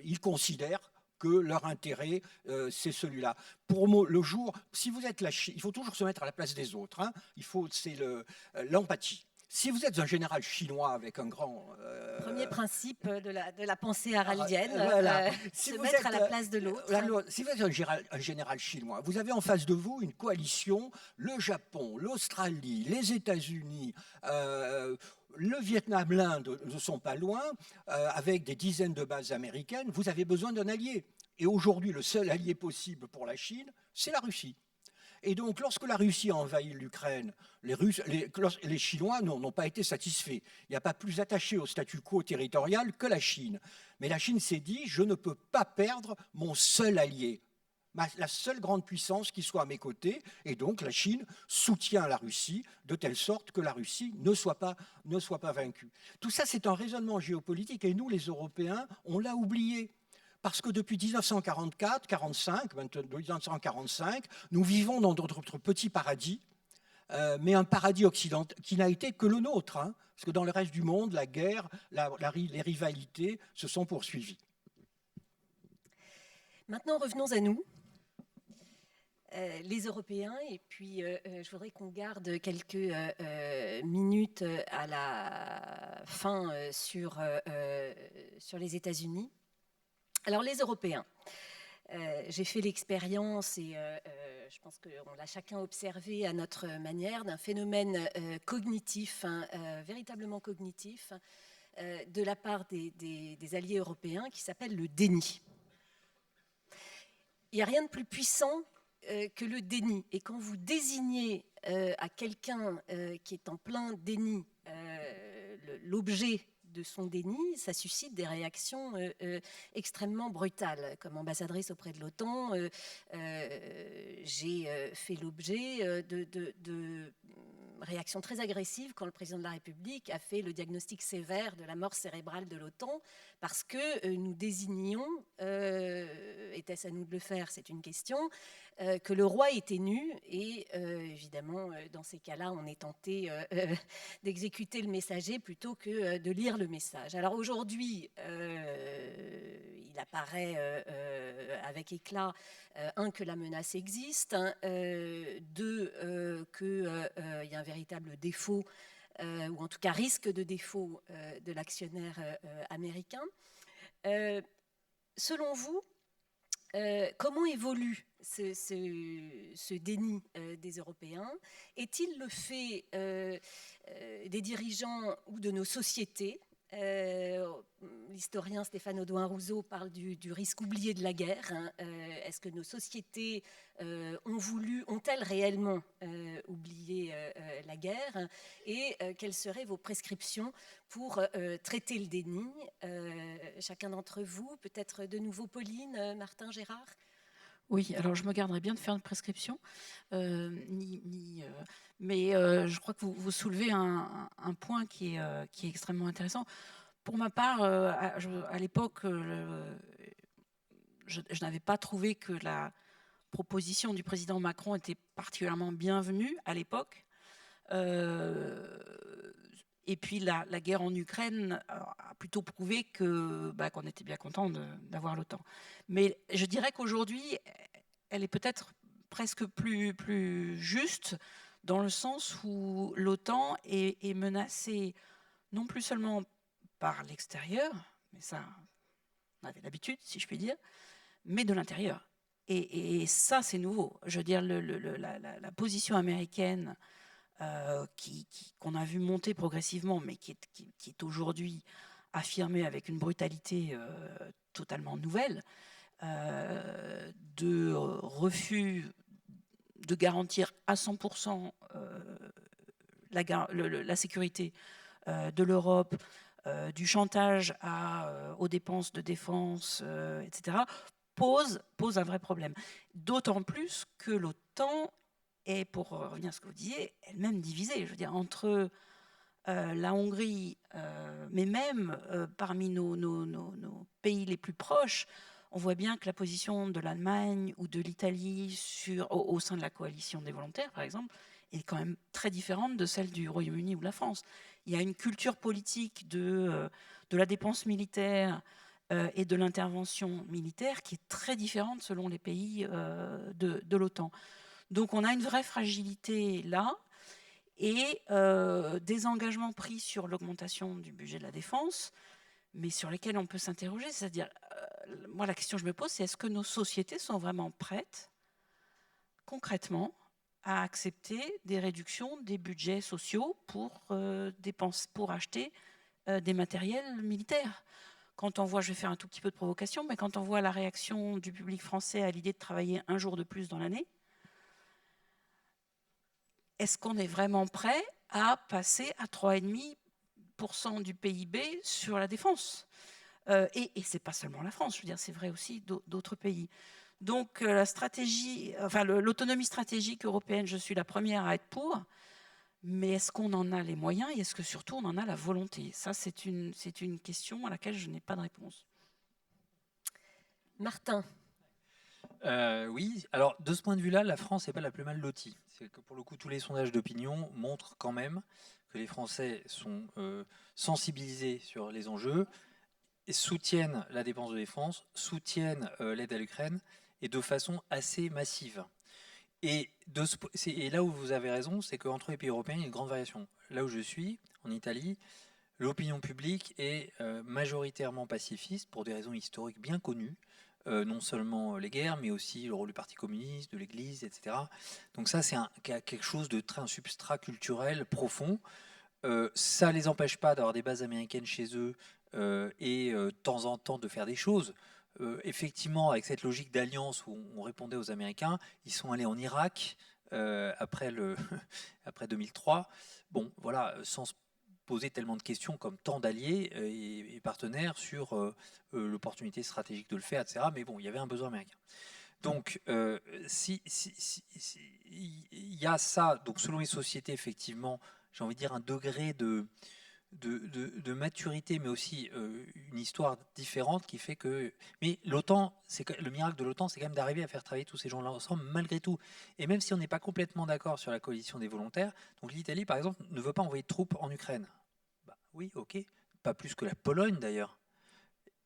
Ils considèrent que leur intérêt, c'est celui-là. Le jour, si vous êtes la Chine, il faut toujours se mettre à la place des autres. Hein. C'est l'empathie. Si vous êtes un général chinois avec un grand... Premier principe de la pensée haraldienne, voilà. se mettre à la place de l'autre. Si vous êtes un général chinois, vous avez en face de vous une coalition, le Japon, l'Australie, les États-Unis, le Vietnam, l'Inde ne sont pas loin, avec des dizaines de bases américaines. Vous avez besoin d'un allié. Et aujourd'hui, le seul allié possible pour la Chine, c'est la Russie. Et donc, lorsque la Russie a envahi l'Ukraine, les Chinois n'ont pas été satisfaits. Il n'y a pas plus attaché au statu quo territorial que la Chine. Mais la Chine s'est dit, je ne peux pas perdre mon seul allié, la seule grande puissance qui soit à mes côtés. Et donc, la Chine soutient la Russie de telle sorte que la Russie ne soit pas vaincue. Tout ça, c'est un raisonnement géopolitique. Et nous, les Européens, on l'a oublié. Parce que depuis 1945, nous vivons dans notre petit paradis, mais un paradis occidental qui n'a été que le nôtre. Hein, parce que dans le reste du monde, la guerre, les rivalités se sont poursuivies. Maintenant, revenons à nous, les Européens. Et puis, je voudrais qu'on garde quelques minutes à la fin sur les États-Unis. Alors, les Européens, j'ai fait l'expérience, et je pense qu'on l'a chacun observé à notre manière, d'un phénomène cognitif, véritablement cognitif, de la part des alliés européens qui s'appelle le déni. Il n'y a rien de plus puissant que le déni. Et quand vous désignez à quelqu'un qui est en plein déni l'objet de son déni, ça suscite des réactions extrêmement brutales. Comme ambassadrice auprès de l'OTAN, j'ai fait l'objet de réactions très agressives quand le président de la République a fait le diagnostic sévère de la mort cérébrale de l'OTAN, parce que nous désignions, était-ce à nous de le faire, c'est une question, que le roi était nu, et évidemment, dans ces cas-là, on est tenté d'exécuter le messager plutôt que de lire le message. Alors aujourd'hui, il apparaît avec éclat, que la menace existe, deux, qu'il y a un véritable défaut, ou en tout cas risque de défaut de l'actionnaire américain. Selon vous, comment évolue ce déni des Européens? Est-il le fait des dirigeants ou de nos sociétés? L'historien Stéphane Audouin-Rousseau parle du risque oublié de la guerre. Est-ce que nos sociétés ont-elles réellement oublié la guerre? Et quelles seraient vos prescriptions pour traiter le déni? Chacun d'entre vous, peut-être de nouveau Pauline, Martin, Gérard? Oui, alors je me garderai bien de faire une prescription, mais je crois que vous soulevez un point qui est extrêmement intéressant. Pour ma part, à l'époque, je n'avais pas trouvé que la proposition du président Macron était particulièrement bienvenue à l'époque. Et puis la guerre en Ukraine a plutôt prouvé qu'on était bien content d'avoir l'OTAN. Mais je dirais qu'aujourd'hui, elle est peut-être presque plus juste, dans le sens où l'OTAN est menacée non plus seulement par l'extérieur, mais ça, on avait l'habitude, si je puis dire, mais de l'intérieur. Et ça, c'est nouveau. Je veux dire, la position américaine qu'on a vu monter progressivement, mais qui est aujourd'hui affirmée avec une brutalité totalement nouvelle, de refus de garantir à 100% la sécurité de l'Europe, du chantage aux dépenses de défense, etc., pose un vrai problème. D'autant plus que l'OTAN est, pour revenir à ce que vous disiez, elle-même divisée. Je veux dire, entre la Hongrie, mais même parmi nos pays les plus proches, on voit bien que la position de l'Allemagne ou de l'Italie au sein de la coalition des volontaires, par exemple, est quand même très différente de celle du Royaume-Uni ou de la France. Il y a une culture politique de la dépense militaire et de l'intervention militaire qui est très différente selon les pays de l'OTAN. Donc on a une vraie fragilité là et des engagements pris sur l'augmentation du budget de la défense, mais sur lesquels on peut s'interroger. C'est-à-dire, moi la question que je me pose, c'est est-ce que nos sociétés sont vraiment prêtes concrètement à accepter des réductions des budgets sociaux pour acheter des matériels militaires. Quand on voit, je vais faire un tout petit peu de provocation, mais quand on voit la réaction du public français à l'idée de travailler un jour de plus dans l'année, est-ce qu'on est vraiment prêt à passer à 3,5% du PIB sur la défense ? Et ce n'est pas seulement la France, je veux dire, c'est vrai aussi d'autres pays. Donc la stratégie, enfin l'autonomie stratégique européenne, je suis la première à être pour, mais est-ce qu'on en a les moyens et est-ce que surtout on en a la volonté ? Ça, c'est une question à laquelle je n'ai pas de réponse. Martin. Oui, alors de ce point de vue-là, la France n'est pas la plus mal lotie. C'est que pour le coup, tous les sondages d'opinion montrent quand même que les Français sont sensibilisés sur les enjeux, et soutiennent la dépense de défense, soutiennent l'aide à l'Ukraine, et de façon assez massive. Et là où vous avez raison, c'est qu'entre les pays européens, il y a une grande variation. Là où je suis, en Italie, l'opinion publique est majoritairement pacifiste pour des raisons historiques bien connues. Non seulement les guerres, mais aussi le rôle du Parti communiste, de l'Église, etc. Donc ça, c'est quelque chose de très un substrat culturel profond. Ça ne les empêche pas d'avoir des bases américaines chez eux et de temps en temps de faire des choses. Effectivement, avec cette logique d'alliance où on répondait aux Américains, ils sont allés en Irak après 2003. Bon, voilà, sans se poser tellement de questions comme tant d'alliés et partenaires sur l'opportunité stratégique de le faire, etc. Mais bon, il y avait un besoin américain. Donc, il y a ça. Donc, selon les sociétés, effectivement, j'ai envie de dire un degré de maturité, mais aussi une histoire différente qui fait que... Mais l'OTAN, le miracle de l'OTAN, c'est quand même d'arriver à faire travailler tous ces gens-là ensemble, malgré tout. Et même si on n'est pas complètement d'accord sur la coalition des volontaires, donc l'Italie, par exemple, ne veut pas envoyer de troupes en Ukraine. Bah, oui, ok. Pas plus que la Pologne, d'ailleurs.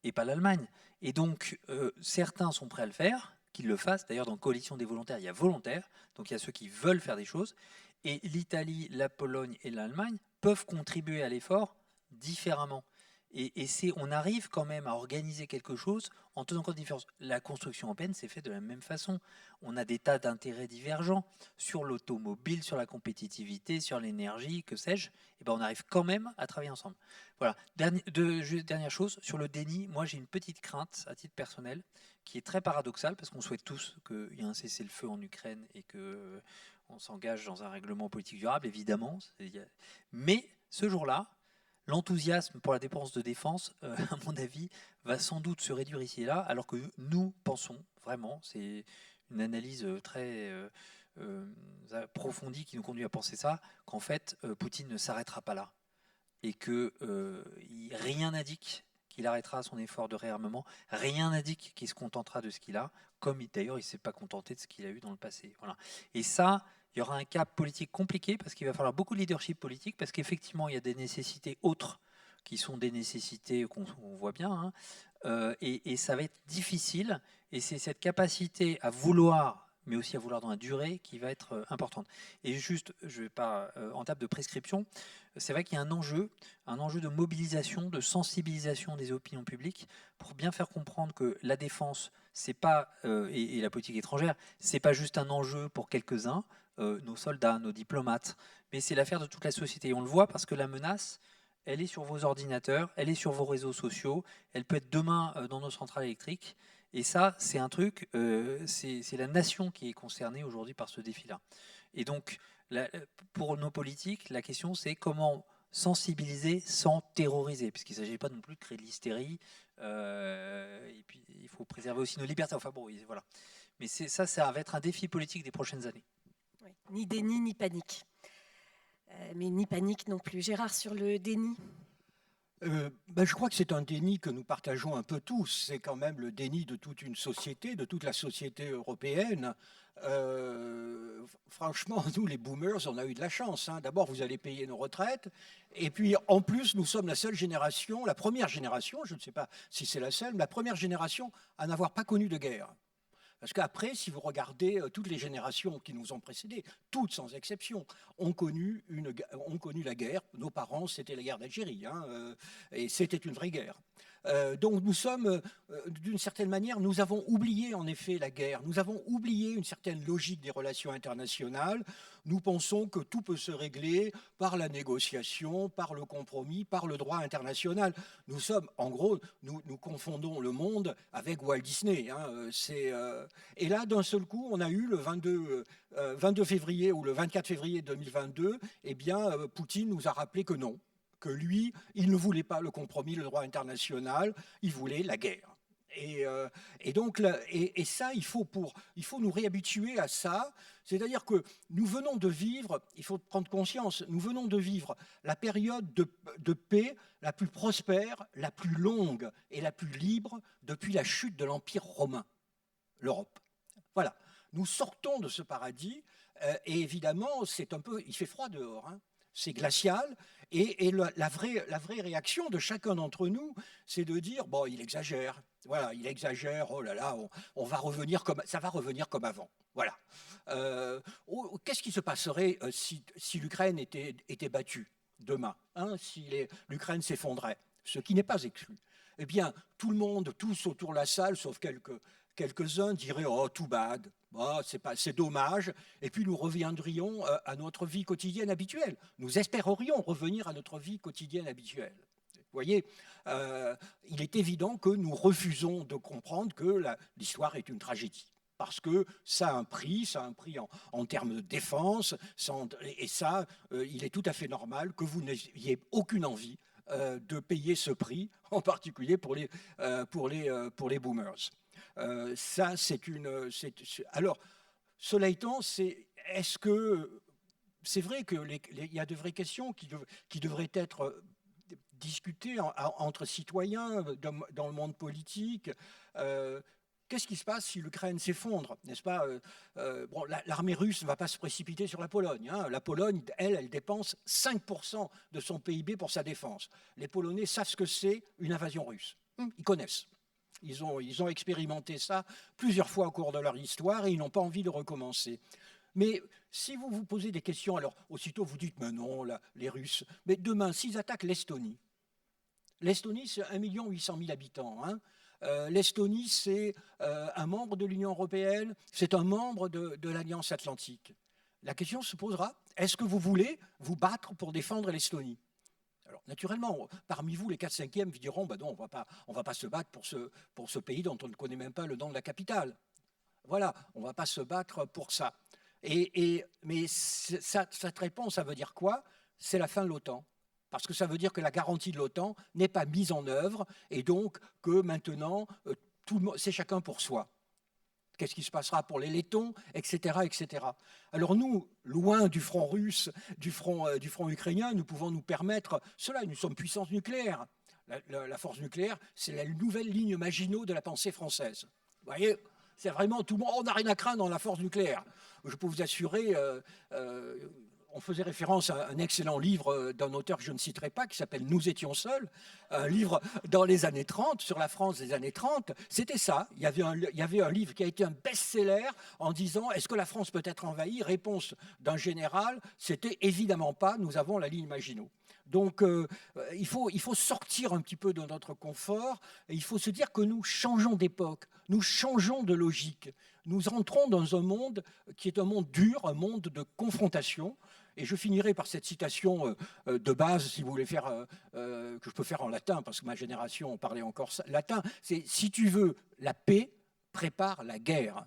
Et pas l'Allemagne. Et donc, certains sont prêts à le faire, qu'ils le fassent. D'ailleurs, dans coalition des volontaires, il y a volontaires. Donc, il y a ceux qui veulent faire des choses. Et l'Italie, la Pologne et l'Allemagne peuvent contribuer à l'effort différemment. Et on arrive quand même à organiser quelque chose en tenant compte des différences. La construction européenne s'est faite de la même façon. On a des tas d'intérêts divergents sur l'automobile, sur la compétitivité, sur l'énergie, que sais-je. Et ben on arrive quand même à travailler ensemble. Voilà. Dernière chose, sur le déni, moi j'ai une petite crainte à titre personnel qui est très paradoxale parce qu'on souhaite tous qu'il y ait un cessez-le-feu en Ukraine et que on s'engage dans un règlement politique durable, évidemment. Mais ce jour-là, l'enthousiasme pour la dépense de défense, à mon avis, va sans doute se réduire ici et là, alors que nous pensons vraiment, c'est une analyse très approfondie qui nous conduit à penser ça, qu'en fait, Poutine ne s'arrêtera pas là. Et que rien n'indique qu'il arrêtera son effort de réarmement, rien n'indique qu'il se contentera de ce qu'il a, comme d'ailleurs il ne s'est pas contenté de ce qu'il a eu dans le passé. Voilà. Et ça, il y aura un cas politique compliqué parce qu'il va falloir beaucoup de leadership politique parce qu'effectivement, il y a des nécessités autres qui sont des nécessités qu'on voit bien. Hein, et ça va être difficile. Et c'est cette capacité à vouloir, mais aussi à vouloir dans la durée, qui va être importante. Et juste, je ne vais pas en table de prescription, c'est vrai qu'il y a un enjeu de mobilisation, de sensibilisation des opinions publiques pour bien faire comprendre que la défense, c'est pas, et la politique étrangère, c'est pas juste un enjeu pour quelques-uns, nos soldats, nos diplomates, mais c'est l'affaire de toute la société. Et on le voit parce que la menace, elle est sur vos ordinateurs, elle est sur vos réseaux sociaux, elle peut être demain dans nos centrales électriques. Et ça, c'est un truc, c'est la nation qui est concernée aujourd'hui par ce défi-là. Et donc, pour nos politiques, la question, c'est comment sensibiliser sans terroriser, puisqu'il ne s'agit pas non plus de créer de l'hystérie. Et puis, il faut préserver aussi nos libertés. Enfin bon, voilà. Mais ça va être un défi politique des prochaines années. Oui. Ni déni, ni panique. Mais ni panique non plus. Gérard, sur le déni. Je crois que c'est un déni que nous partageons un peu tous. C'est quand même le déni de toute une société, de toute la société européenne, franchement, nous, les boomers, on a eu de la chance. Hein. D'abord, vous allez payer nos retraites. Et puis, en plus, nous sommes la seule génération, la première génération, je ne sais pas si c'est la seule, mais la première génération à n'avoir pas connu de guerre. Parce qu'après, si vous regardez toutes les générations qui nous ont précédés, toutes sans exception, ont connu la guerre. Nos parents, c'était la guerre d'Algérie, hein, et c'était une vraie guerre. Donc nous sommes, d'une certaine manière, nous avons oublié en effet la guerre, nous avons oublié une certaine logique des relations internationales. Nous pensons que tout peut se régler par la négociation, par le compromis, par le droit international. Nous sommes, en gros, nous confondons le monde avec Walt Disney. Hein, et là, d'un seul coup, on a eu le 22 février ou le 24 février 2022, eh bien, Poutine nous a rappelé que non, que lui, il ne voulait pas le compromis, le droit international, il voulait la guerre. Et donc, ça, il faut nous réhabituer à ça. C'est-à-dire que nous venons de vivre, il faut prendre conscience, nous venons de vivre la période de paix la plus prospère, la plus longue et la plus libre depuis la chute de l'Empire romain, l'Europe. Voilà. Nous sortons de ce paradis et évidemment, il fait froid dehors, hein. C'est glacial, et la vraie réaction de chacun d'entre nous, c'est de dire, bon, il exagère, voilà, il exagère, oh là là, ça va revenir comme avant, voilà. Qu'est-ce qui se passerait si l'Ukraine était battue demain, hein, si l'Ukraine s'effondrait, ce qui n'est pas exclu? Eh bien, tout le monde, tous autour de la salle, sauf quelques-uns, diraient, oh, too bad. Oh, c'est dommage, et puis nous reviendrions à notre vie quotidienne habituelle. Nous espérerions revenir à notre vie quotidienne habituelle. Vous voyez, il est évident que nous refusons de comprendre que l'histoire est une tragédie. Parce que ça a un prix en termes de défense, et ça, il est tout à fait normal que vous n'ayez aucune envie de payer ce prix, en particulier pour les boomers. Ça, alors, cela étant, est-ce que c'est vrai qu'il y a de vraies questions qui devraient être discutées entre citoyens dans le monde politique. Qu'est-ce qui se passe si l'Ukraine s'effondre, n'est-ce pas? Bon, l'armée russe ne va pas se précipiter sur la Pologne. Hein. La Pologne, elle dépense 5% de son PIB pour sa défense. Les Polonais savent ce que c'est une invasion russe. Ils connaissent. Ils ont expérimenté ça plusieurs fois au cours de leur histoire et ils n'ont pas envie de recommencer. Mais si vous vous posez des questions, alors aussitôt vous dites, mais non, les Russes, mais demain, s'ils attaquent l'Estonie, c'est 1 800 000 habitants. Hein. L'Estonie, c'est un membre de l'Union européenne, c'est un membre de l'Alliance Atlantique. La question se posera, est-ce que vous voulez vous battre pour défendre l'Estonie? Alors, naturellement, parmi vous, les 4/5e vous diront, bah non, on va pas se battre pour ce pays dont on ne connaît même pas le nom de la capitale. Voilà, on ne va pas se battre pour ça. Mais cette réponse, ça veut dire quoi? C'est la fin de l'OTAN. Parce que ça veut dire que la garantie de l'OTAN n'est pas mise en œuvre et donc que maintenant, c'est chacun pour soi. Qu'est-ce qui se passera pour les Lettons, etc., etc. Alors nous, loin du front russe, du front ukrainien, nous pouvons nous permettre cela. Nous sommes puissance nucléaire. La force nucléaire, c'est la nouvelle ligne Maginot de la pensée française. Vous voyez, c'est vraiment tout le monde. On n'a rien à craindre dans la force nucléaire. Je peux vous assurer. On faisait référence à un excellent livre d'un auteur que je ne citerai pas, qui s'appelle « Nous étions seuls », un livre dans les années 30, sur la France des années 30. C'était ça. Il y avait un livre qui a été un best-seller en disant « Est-ce que la France peut être envahie ?» Réponse d'un général, c'était « Évidemment pas, nous avons la ligne Maginot ». Donc, il faut sortir un petit peu de notre confort et il faut se dire que nous changeons d'époque, nous changeons de logique. Nous entrons dans un monde qui est un monde dur, un monde de confrontation. Et je finirai par cette citation de base, si vous voulez faire, que je peux faire en latin, parce que ma génération parlait encore latin. C'est « Si tu veux la paix, prépare la guerre ».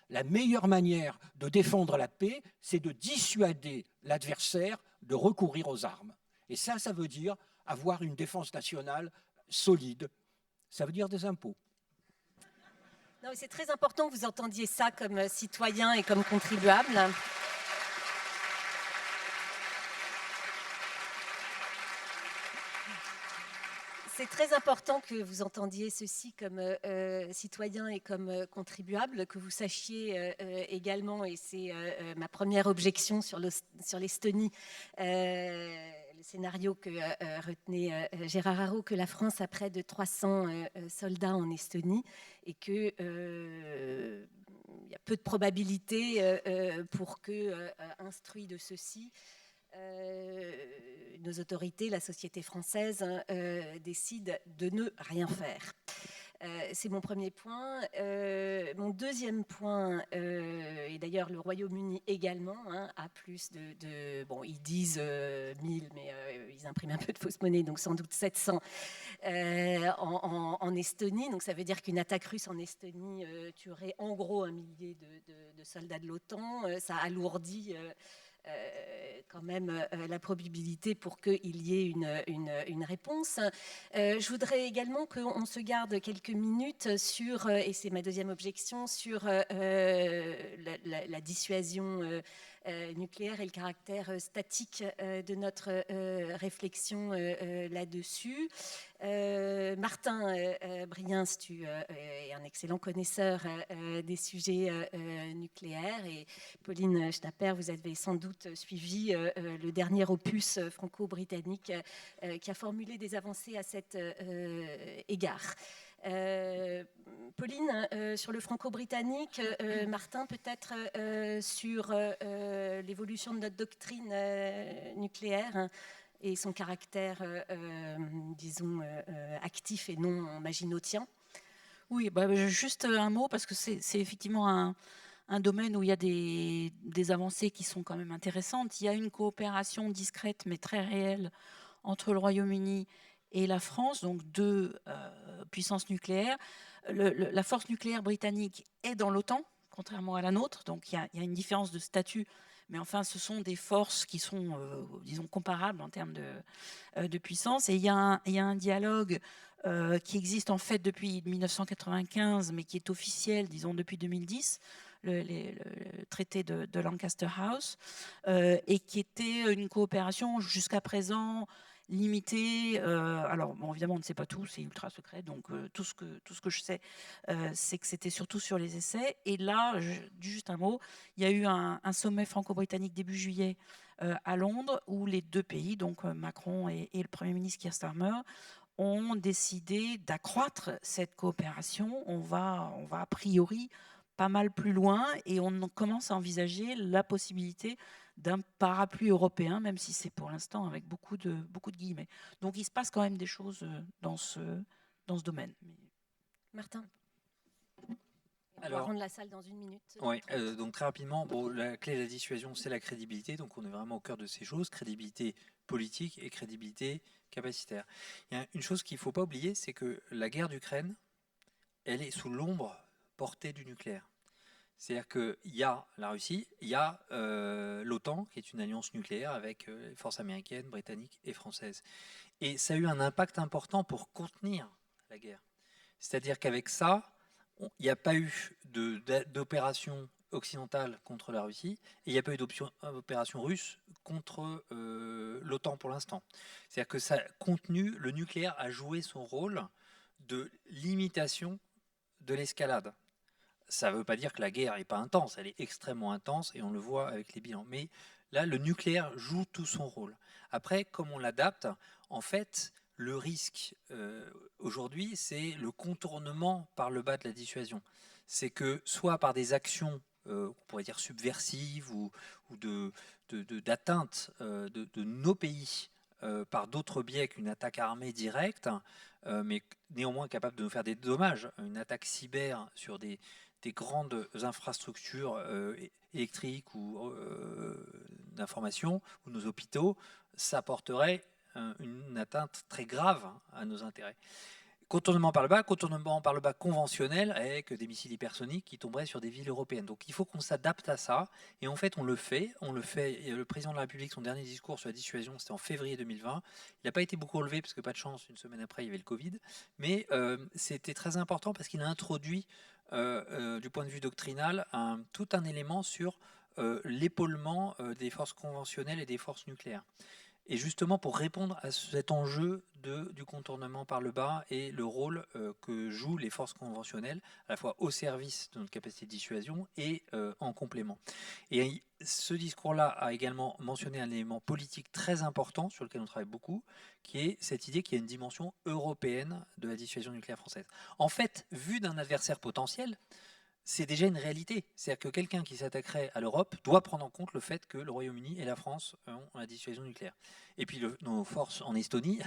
La meilleure manière de défendre la paix, c'est de dissuader l'adversaire de recourir aux armes. Et ça veut dire avoir une défense nationale solide. Ça veut dire des impôts. Non, c'est très important que vous entendiez ça comme citoyen et comme contribuable. C'est très important que vous entendiez ceci comme citoyen et comme contribuable, que vous sachiez également, et c'est ma première objection sur l'Estonie, le scénario que retenait Gérard Haro, que la France a près de 300 soldats en Estonie et que il y a peu de probabilité pour que, instruit de ceci, nos autorités, la société française, décident de ne rien faire. C'est mon premier point. Mon deuxième point, et d'ailleurs le Royaume-Uni également, a plus bon, ils disent 1000, mais ils impriment un peu de fausse monnaie, donc sans doute 700 en Estonie. Donc ça veut dire qu'une attaque russe en Estonie tuerait en gros 1 millier de soldats de l'OTAN. Ça alourdit quand même la probabilité pour qu'il y ait une réponse. Je voudrais également qu'on se garde quelques minutes sur, et c'est ma deuxième objection, sur la dissuasion nucléaire et le caractère statique de notre réflexion là-dessus. Martin Briens, tu es un excellent connaisseur des sujets nucléaires, et Pauline Schnapper, vous avez sans doute suivi le dernier opus franco-britannique qui a formulé des avancées à cet égard. Pauline, sur le franco-britannique, Martin, peut-être sur l'évolution de notre doctrine nucléaire et son caractère, disons, actif et non maginotien. Oui, juste un mot, parce que c'est effectivement un domaine où il y a des avancées qui sont quand même intéressantes. Il y a une coopération discrète mais très réelle entre le Royaume-Uni et la France, donc deux puissances nucléaires. La force nucléaire britannique est dans l'OTAN, contrairement à la nôtre, donc il y a une différence de statut, mais enfin ce sont des forces qui sont, disons, comparables en termes de puissance. Et il y a un dialogue qui existe en fait depuis 1995, mais qui est officiel, disons, depuis 2010, le traité de Lancaster House, et qui était une coopération jusqu'à présent limitée. Alors, bon, évidemment, on ne sait pas tout, c'est ultra secret, donc tout ce que je sais, c'est que c'était surtout sur les essais. Et là, juste un mot, il y a eu un sommet franco-britannique début juillet à Londres, où les deux pays, donc Macron et le Premier ministre Keir Starmer, ont décidé d'accroître cette coopération. On va a priori pas mal plus loin, et on commence à envisager la possibilité d'un parapluie européen, même si c'est pour l'instant avec beaucoup de guillemets. Donc il se passe quand même des choses dans ce domaine. Martin. On va Alors, rendre la salle dans 1 minute. ouais, donc très rapidement, bon, la clé de la dissuasion, c'est la crédibilité. Donc on est vraiment au cœur de ces choses, crédibilité politique et crédibilité capacitaire. Il y a une chose qu'il ne faut pas oublier, c'est que la guerre d'Ukraine, elle est sous l'ombre portée du nucléaire. C'est-à-dire qu'il y a la Russie, il y a l'OTAN, qui est une alliance nucléaire avec les forces américaines, britanniques et françaises. Et ça a eu un impact important pour contenir la guerre. C'est-à-dire qu'avec ça, il n'y a pas eu d'opération occidentale contre la Russie, et il n'y a pas eu d'opération russe contre l'OTAN pour l'instant. C'est-à-dire que ça a contenu, le nucléaire a joué son rôle de limitation de l'escalade. Ça ne veut pas dire que la guerre n'est pas intense, elle est extrêmement intense, et on le voit avec les bilans. Mais là, le nucléaire joue tout son rôle. Après, comme on l'adapte, en fait, le risque aujourd'hui, c'est le contournement par le bas de la dissuasion. C'est que soit par des actions, on pourrait dire subversives ou d'atteinte de nos pays par d'autres biais qu'une attaque armée directe, mais néanmoins capable de nous faire des dommages, une attaque cyber sur des grandes infrastructures électriques ou d'information, ou nos hôpitaux, ça porterait une atteinte très grave à nos intérêts. Contournement par le bas conventionnel, avec des missiles hypersoniques qui tomberaient sur des villes européennes. Donc il faut qu'on s'adapte à ça, et en fait on le fait. Le président de la République, son dernier discours sur la dissuasion, c'était en février 2020. Il n'a pas été beaucoup relevé, parce que pas de chance, une semaine après il y avait le Covid, mais c'était très important parce qu'il a introduit du point de vue doctrinal tout un élément sur l'épaulement des forces conventionnelles et des forces nucléaires. et justement pour répondre à cet enjeu du contournement par le bas et le rôle que jouent les forces conventionnelles, à la fois au service de notre capacité de dissuasion et en complément. Et ce discours-là a également mentionné un élément politique très important sur lequel on travaille beaucoup, qui est cette idée qu'il y a une dimension européenne de la dissuasion nucléaire française. En fait, vu d'un adversaire potentiel, c'est déjà une réalité. C'est-à-dire que quelqu'un qui s'attaquerait à l'Europe doit prendre en compte le fait que le Royaume-Uni et la France ont la dissuasion nucléaire. Et puis nos forces en Estonie,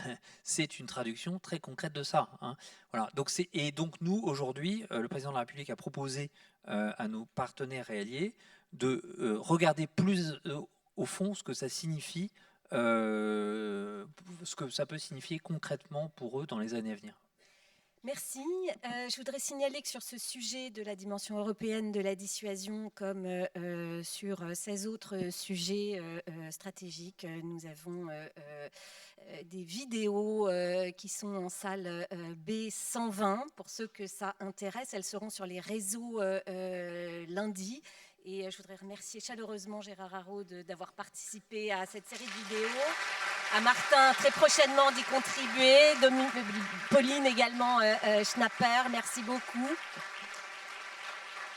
c'est une traduction très concrète de ça. Hein. Voilà. Et donc nous, aujourd'hui, le président de la République a proposé à nos partenaires et alliés de regarder plus au fond ce que ça signifie, ce que ça peut signifier concrètement pour eux dans les années à venir. Merci. Je voudrais signaler que sur ce sujet de la dimension européenne de la dissuasion, comme sur 16 autres sujets stratégiques, nous avons des vidéos qui sont en salle B120. Pour ceux que ça intéresse, elles seront sur les réseaux lundi. Et je voudrais remercier chaleureusement Gérard Haraud d'avoir participé à cette série de vidéos. À Martin, très prochainement d'y contribuer. Pauline également, Schnapper, merci beaucoup.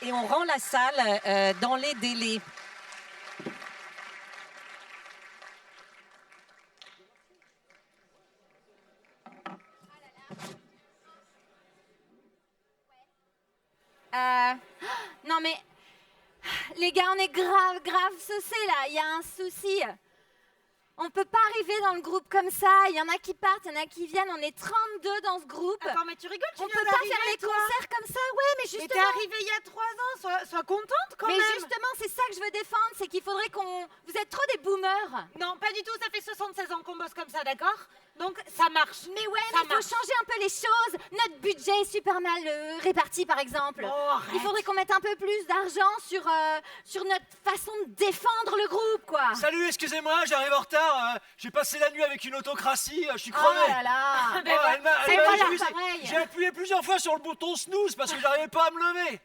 Et on rend la salle dans les délais. Non mais, les gars, on est grave saucés là, il y a un souci. On peut pas arriver dans le groupe comme ça, il y en a qui partent, il y en a qui viennent, on est 32 dans ce groupe. Attends, mais tu rigoles, tu On viens peut pas d'arriver, faire les toi. concerts comme ça, ouais, mais Mais justement... t'es arrivée il y a 3 ans, sois contente quand Mais même. justement, c'est ça que je veux défendre, c'est qu'il faudrait qu'on... Vous êtes trop des boomers. Non, pas du tout, ça fait 76 ans qu'on bosse comme ça, d'accord? Donc ça marche. Mais ouais, Ça mais il faut marche. changer un peu les choses. Notre budget est super mal réparti, par exemple. Oh, arrête. Il faudrait qu'on mette un peu plus d'argent sur notre façon de défendre le groupe, quoi. Salut, excusez-moi, j'arrive en retard. J'ai passé la nuit avec une autocratie, je suis Oh crevé. là là. Oh, elle m'a- C'est elle m'a- voilà, j'ai- pareil. J'ai appuyé plusieurs fois sur le bouton snooze parce que j'arrivais pas à me lever.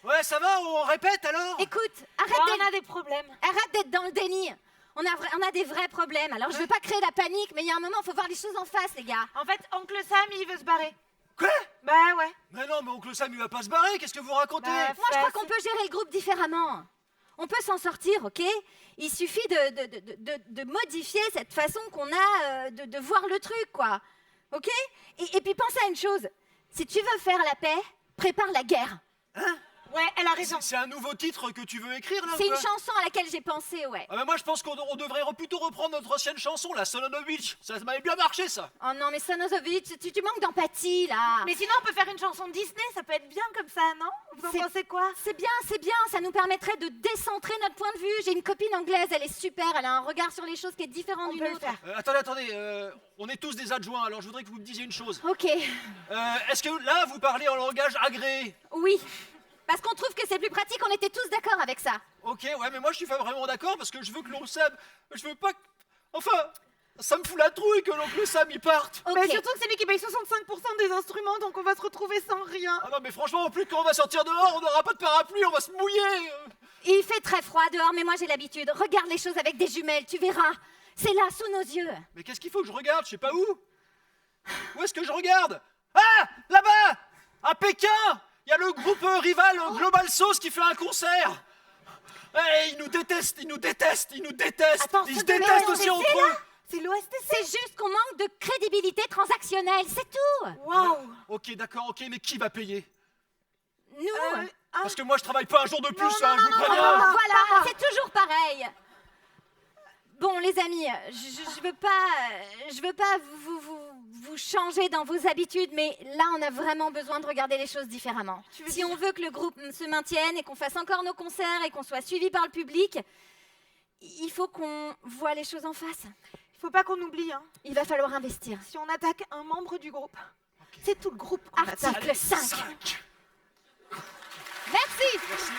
Ouais, ça va, on répète alors? Écoute, On a des problèmes. arrête d'être dans le déni. On a des vrais problèmes. Alors, je veux pas créer la panique, mais il y a un moment, il faut voir les choses en face, les gars. En fait, oncle Sam, il veut se barrer. Quoi? Bah ouais. Mais non, mais oncle Sam, il va pas se barrer, qu'est-ce que vous racontez? Bah, Moi, je crois qu'on peut gérer le groupe différemment. On peut s'en sortir, ok? Il suffit de modifier cette façon qu'on a de voir le truc, quoi. Ok? Et puis, pense à une chose. Si tu veux faire la paix, prépare la guerre. Ouais, elle a raison. C'est un nouveau titre que tu veux écrire là? C'est ou une quoi? chanson à laquelle j'ai pensé, ouais. Ah, mais moi je pense qu'on devrait plutôt reprendre notre ancienne chanson, la Sononovitch. Ça m'avait bien marché ça. Oh non, mais Sonozovic, tu manques d'empathie, là. Mais sinon, on peut faire une chanson Disney, ça peut être bien comme ça, non? Vous en C'est- pensez quoi? C'est bien, ça nous permettrait de décentrer notre point de vue. J'ai une copine anglaise, elle est super, elle a un regard sur les choses qui est différent On d'une peut le autre. faire. Attendez, on est tous des adjoints, alors je voudrais que vous me disiez une chose. Ok, Est-ce que là vous parlez en langage agréé? oui. Parce qu'on trouve que c'est plus pratique, on était tous d'accord avec ça. Ok, ouais, mais moi je suis pas vraiment d'accord parce que je veux que l'oncle Sam. Je veux pas que. Enfin, ça me fout la trouille que l'oncle Sam y parte. Ok. Mais surtout que c'est lui qui paye 65% des instruments, donc on va se retrouver sans rien. Ah non, mais franchement, en plus, quand on va sortir dehors, on n'aura pas de parapluie, on va se mouiller. Il fait très froid dehors, mais moi j'ai l'habitude. Regarde les choses avec des jumelles, tu verras. C'est là, sous nos yeux. Mais qu'est-ce qu'il faut que je regarde? Je sais pas où. Où est-ce que je regarde? Ah, là-bas, à Pékin, il y a le groupe rival Global Sauce qui fait un concert. Eh, ils nous détestent. Attends, Ils se ce détestent de aussi l'OSTC, entre eux. C'est l'OSTC. C'est juste qu'on manque de crédibilité transactionnelle, c'est tout. Waouh. Ok, d'accord, ok, mais qui va payer? Nous. Parce que moi, je travaille pas un jour de plus, non, hein, je vous non, préviens. non. Voilà, c'est toujours pareil. Bon, les amis, je veux pas vous changer dans vos habitudes, mais là, on a vraiment besoin de regarder les choses différemment. Si on veut que le groupe se maintienne et qu'on fasse encore nos concerts et qu'on soit suivi par le public, il faut qu'on voit les choses en face. Il faut pas qu'on oublie, hein. Il va falloir investir. Si on attaque un membre du groupe, c'est tout le groupe qu'on attaque. Article 5. Merci. Merci.